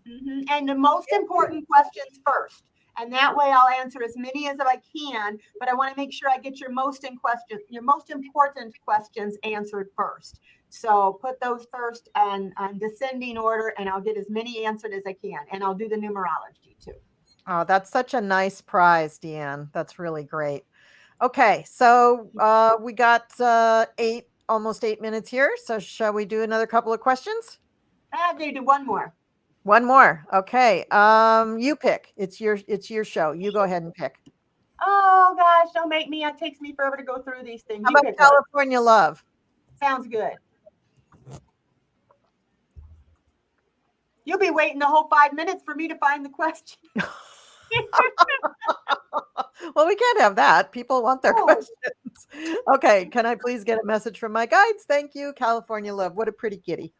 Mm-hmm. And the most important questions first. And that way I'll answer as many as I can, but I want to make sure I get your most important questions answered first. So put those first and descending order, and I'll get as many answered as I can. And I'll do the numerology too. Oh, that's such a nice prize, Deann. That's really great. Okay, so we got almost 8 minutes here. So shall we do another couple of questions? I'm going to do one more. One more. Okay. You pick. It's your show. You go ahead and pick. Oh gosh, don't make me. It takes me forever to go through these things. How about California Love? Sounds good. You'll be waiting the whole 5 minutes for me to find the question. Well, we can't have that. People want their questions. Okay. Can I please get a message from my guides? Thank you. California Love. What a pretty kitty.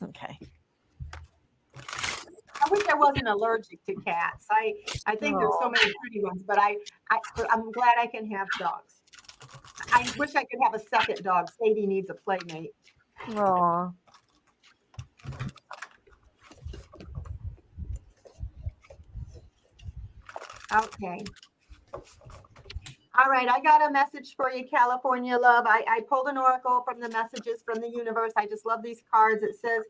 Okay. I wish I wasn't allergic to cats. I think there's so many pretty ones, but I'm glad I can have dogs. I wish I could have a second dog. Sadie needs a playmate. Aw. Okay. All right, I got a message for you, California Love. I pulled an oracle from the messages from the universe. I just love these cards. It says,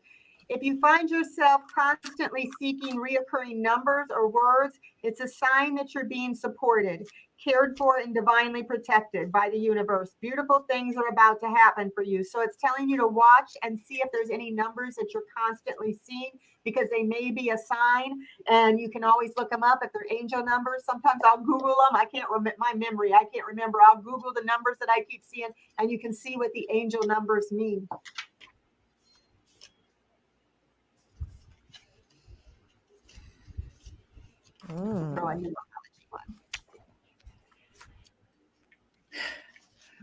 if you find yourself constantly seeking reoccurring numbers or words, it's a sign that you're being supported, cared for, and divinely protected by the universe. Beautiful things are about to happen for you. So it's telling you to watch and see if there's any numbers that you're constantly seeing, because they may be a sign, and you can always look them up if they're angel numbers. Sometimes I'll Google them. I can't remember my memory. I can't remember. I'll Google the numbers that I keep seeing, and you can see what the angel numbers mean.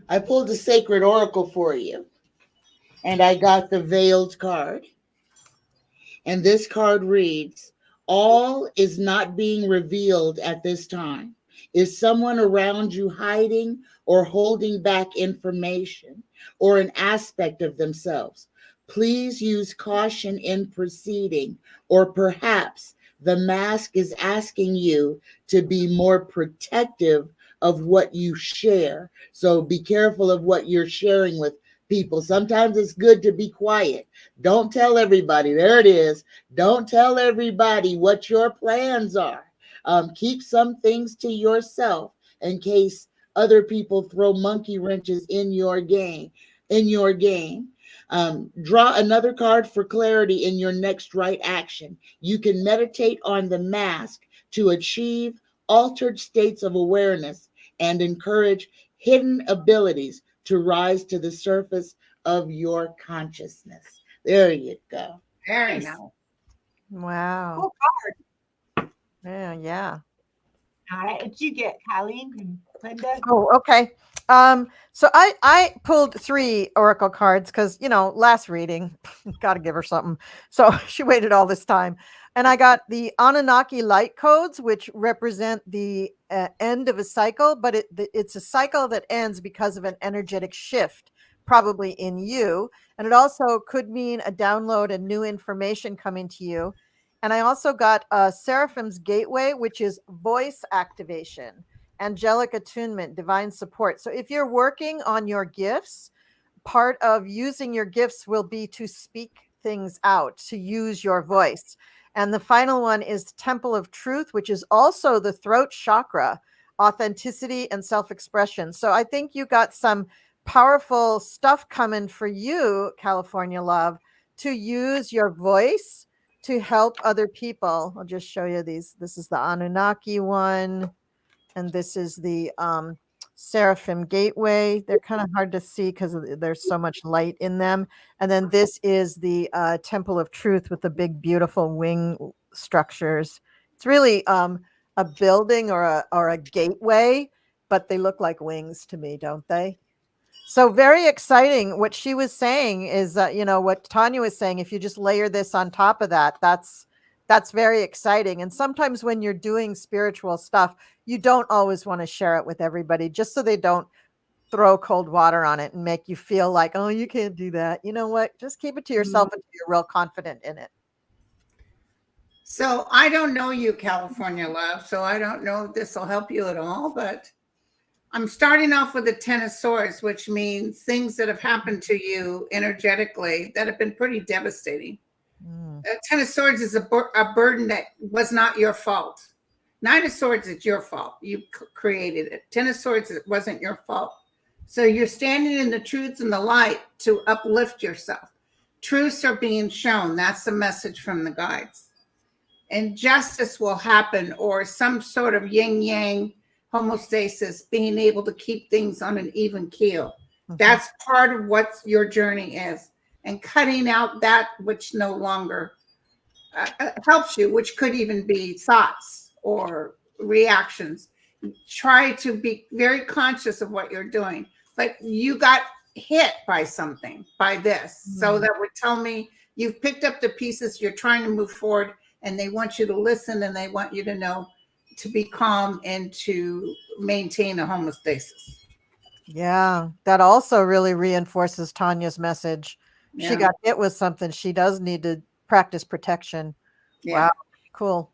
I pulled the sacred oracle for you, and I got the veiled card. And this card reads, all is not being revealed at this time. Is someone around you hiding or holding back information or an aspect of themselves? Please use caution in proceeding, or perhaps the mask is asking you to be more protective of what you share. So be careful of what you're sharing with people. Sometimes it's good to be quiet. Don't tell everybody. There it is. Don't tell everybody what your plans are. Keep some things to yourself in case other people throw monkey wrenches in your game. Draw another card for clarity in your next right action. You can meditate on the mask to achieve altered states of awareness and encourage hidden abilities to rise to the surface of your consciousness. There you go. Very Nice. nice. Wow. Cool card. Yeah. All right, what you get, Colleen and Linda? Oh, okay. So I pulled 3 oracle cards because last reading, got to give her something. So she waited all this time, and I got the Anunnaki light codes, which represent the end of a cycle, but it's a cycle that ends because of an energetic shift, probably in you, and it also could mean a download and new information coming to you. And I also got Seraphim's Gateway, which is voice activation, angelic attunement, divine support. So if you're working on your gifts, part of using your gifts will be to speak things out, to use your voice. And the final one is Temple of Truth, which is also the throat chakra, authenticity and self-expression. So I think you got some powerful stuff coming for you, California Love, to use your voice to help other people. I'll just show you these. This is the Anunnaki one, and this is the Seraphim Gateway. They're kind of hard to see because there's so much light in them. And then this is the Temple of Truth with the big, beautiful wing structures. It's really a building or a gateway, but they look like wings to me, don't they? So very exciting. What she was saying is that, what Tanya was saying, if you just layer this on top of that, that's very exciting. And sometimes when you're doing spiritual stuff, you don't always want to share it with everybody, just so they don't throw cold water on it and make you feel like, oh, you can't do that. You know what? Just keep it to yourself until you're real confident in it. So I don't know you, California Love, so I don't know if this will help you at all, but I'm starting off with the 10 of Swords, which means things that have happened to you energetically that have been pretty devastating. 10 of Swords is a burden that was not your fault. 9 of Swords, it's your fault. You created it. 10 of Swords, it wasn't your fault. So you're standing in the truth and the light to uplift yourself. Truths are being shown. That's the message from the guides. And justice will happen, or some sort of yin-yang homeostasis, being able to keep things on an even keel. That's part of what your journey is. And cutting out that which no longer helps you, which could even be thoughts or reactions. Try to be very conscious of what you're doing. But you got hit by something, by this. So that would tell me you've picked up the pieces, you're trying to move forward, and they want you to listen, and they want you to know to be calm and to maintain a homeostasis. Yeah, that also really reinforces Tanya's message. Yeah. She got hit with something. She does need to practice protection. Yeah. Wow, cool.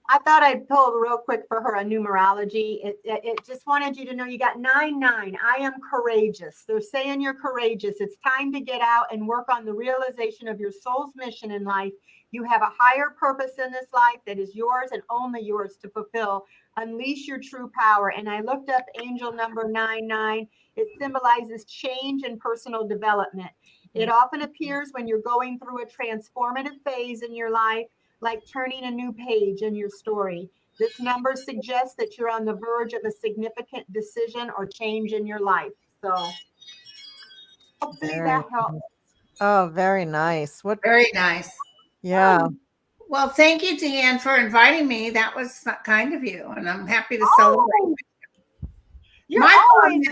I thought I'd pull real quick for her a numerology. It just wanted you to know you got 9-9. I am courageous. They're saying you're courageous. It's time to get out and work on the realization of your soul's mission in life. You have a higher purpose in this life that is yours and only yours to fulfill. Unleash your true power. And I looked up angel number 99. It symbolizes change and personal development. It often appears when you're going through a transformative phase in your life, like turning a new page in your story. This number suggests that you're on the verge of a significant decision or change in your life. So hopefully that helps. Oh, very nice. Very nice. Yeah. Well, thank you, Deann, for inviting me. That was kind of you, and I'm happy to celebrate. You're My always.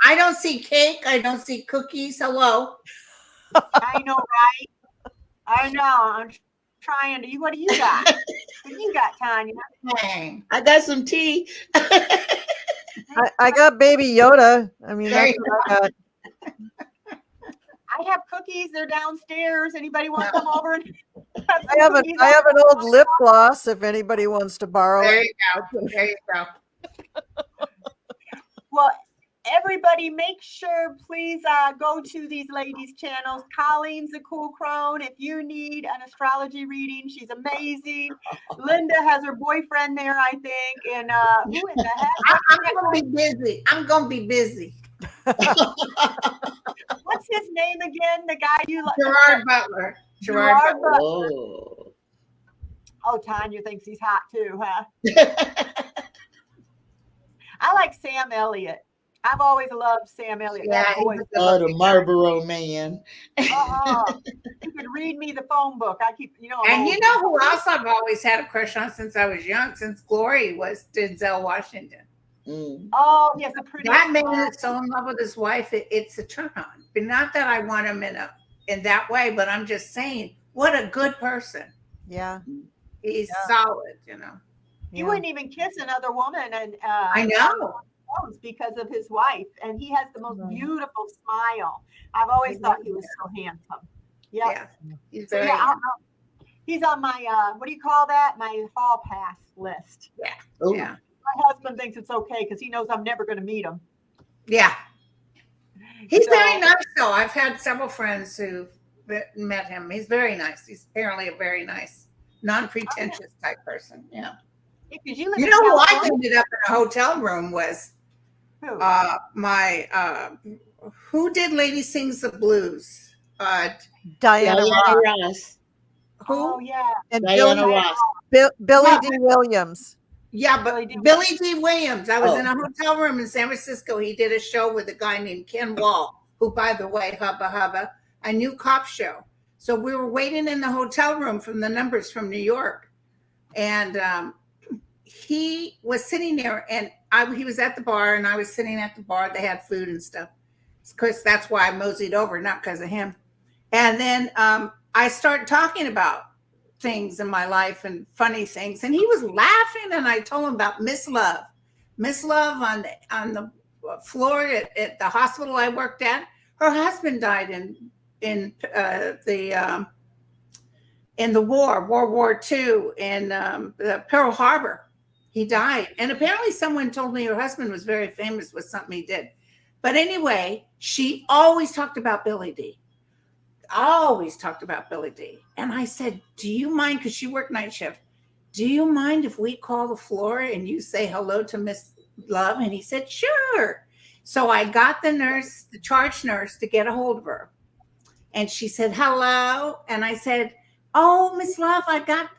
I don't see cake. I don't see cookies. Hello. I know, right? I know. I'm trying to. What do you got? What do you got, Tanya? Hey. I got some tea. I got Baby Yoda. I mean, that's what I got. I have cookies. They're downstairs. Anybody want to come over? And I have an old lip gloss if anybody wants to borrow There it. you go. There you go. Well, everybody, make sure, please go to these ladies' channels. Colleen's a cool crone. If you need an astrology reading, she's amazing. Linda has her boyfriend there, I think. And who in the heck? I'm going to be busy. I'm going to be busy. What's his name again? The guy you like? Gerard Butler. Gerard Gerard Butler. Butler. Oh. Oh, Tanya thinks he's hot too, huh? I like Sam Elliott. I've always loved Sam Elliott. Yeah, That he's voice. a good Oh, the looking guy. Marlboro Man. You could read me the phone book. I keep, I'm And old. you know who else I've always had a crush on since I was young, since Glory, was Denzel Washington. Mm. Oh, yes, the pretty. That man is so in love with his wife, it's a turn on. But not that I want him in that way, but I'm just saying, what a good person. Yeah. He's solid, He wouldn't even kiss another woman, and I know. because of his wife, and he has the most Right. beautiful smile. I've always thought he was so handsome. Yeah, he's So very. yeah, he's on my what do you call that? My hall pass list. Oh. Yeah, My husband thinks it's okay because he knows I'm never going to meet him. yeah. He's So- very nice, though. I've had several friends who've met him. He's very nice. He's apparently a very nice, non-pretentious type person. Yeah. Because you live You in know who I California. ended up in a hotel room was Who? who did Lady Sings the Blues? Diana Diana Ross Ross. Who? Oh yeah. and Diana Billy, Ross. Billy Yeah. D. Williams. Yeah, but Billy D. Billy D. Williams. I was Oh. in a hotel room in San Francisco. He did a show with a guy named Ken Wall, who, by the way, Hubba Hubba, a new cop show. So we were waiting in the hotel room from the numbers from New York. And he was sitting there, and he was at the bar, and I was sitting at the bar. They had food and stuff. Of course, that's why I moseyed over, not because of him. And then I started talking about things in my life and funny things, and he was laughing. And I told him about Miss Love on the floor at the hospital I worked at. Her husband died in the World War II, in Pearl Harbor. He died, and apparently someone told me her husband was very famous with something he did. But anyway, she always talked about Billy D. And I said, do you mind, because she worked night shift, do you mind if we call the floor and you say hello to Miss Love? And he said, sure. So I got the charge nurse, to get a hold of her. And she said, hello. And I said, oh, Miss Love, I got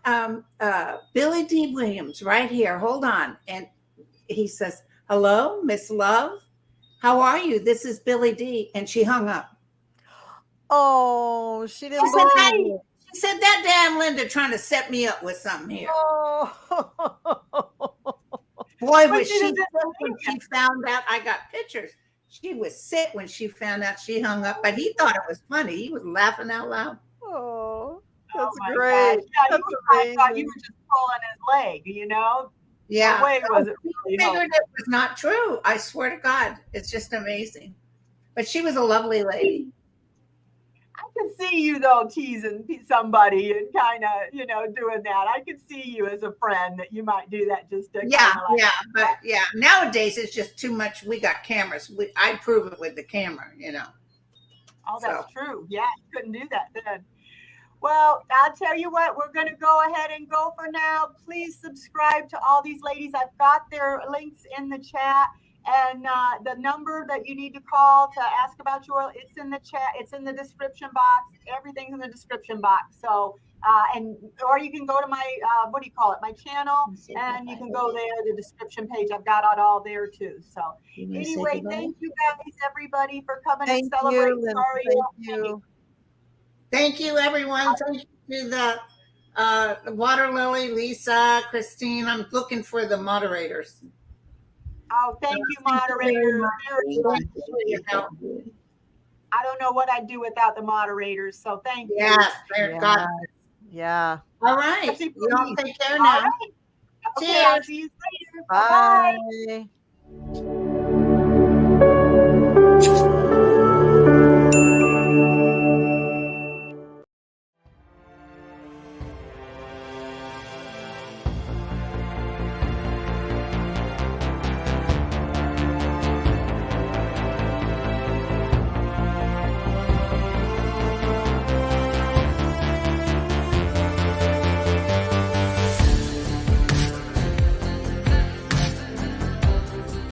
Billy D. Williams right here. Hold on. And he says, hello, Miss Love. How are you? This is Billy D. And she hung up. Oh, she didn't She said, believe hey. it. She said, that damn Linda trying to set me up with something here. Oh. Boy, But was she she doesn't when believe she found out. I got pictures. She was sick when she found out she hung up, but he thought it was funny. He was laughing out loud. Oh, Oh that's my great. gosh. Yeah, That's I thought you amazing. were just pulling his leg, Yeah. No way was it He really figured it was not true. I swear to God. It's just amazing. But she was a lovely lady. I could see you though teasing somebody and kind of, doing that. I could see you as a friend that you might do that just to Yeah, kinda like, but nowadays it's just too much. We got cameras. I prove it with the camera, oh, that's true. Yeah, you couldn't do that then. Well, I'll tell you what, we're going to go ahead and go for now. Please subscribe to all these ladies. I've got their links in the chat, and the number that you need to call to ask about it's in the chat. It's in the description box. Everything's in the description box. So, or you can go to my, my channel, and you can go there, the description page. I've got it all there too. So anyway, thank you guys, everybody, for coming Thank and celebrating. you. And Sorry, thank you. Thank you, everyone. Thank you to the Water Lily, Lisa, Christine. I'm looking for the moderators. Oh, thank you, moderators. I don't know what I'd do without the moderators, so thank you. Yes, Yeah. God. Yeah. All right. Especially You all take care All now. right. Okay, I'll Cheers. see you later. Bye-bye. Bye.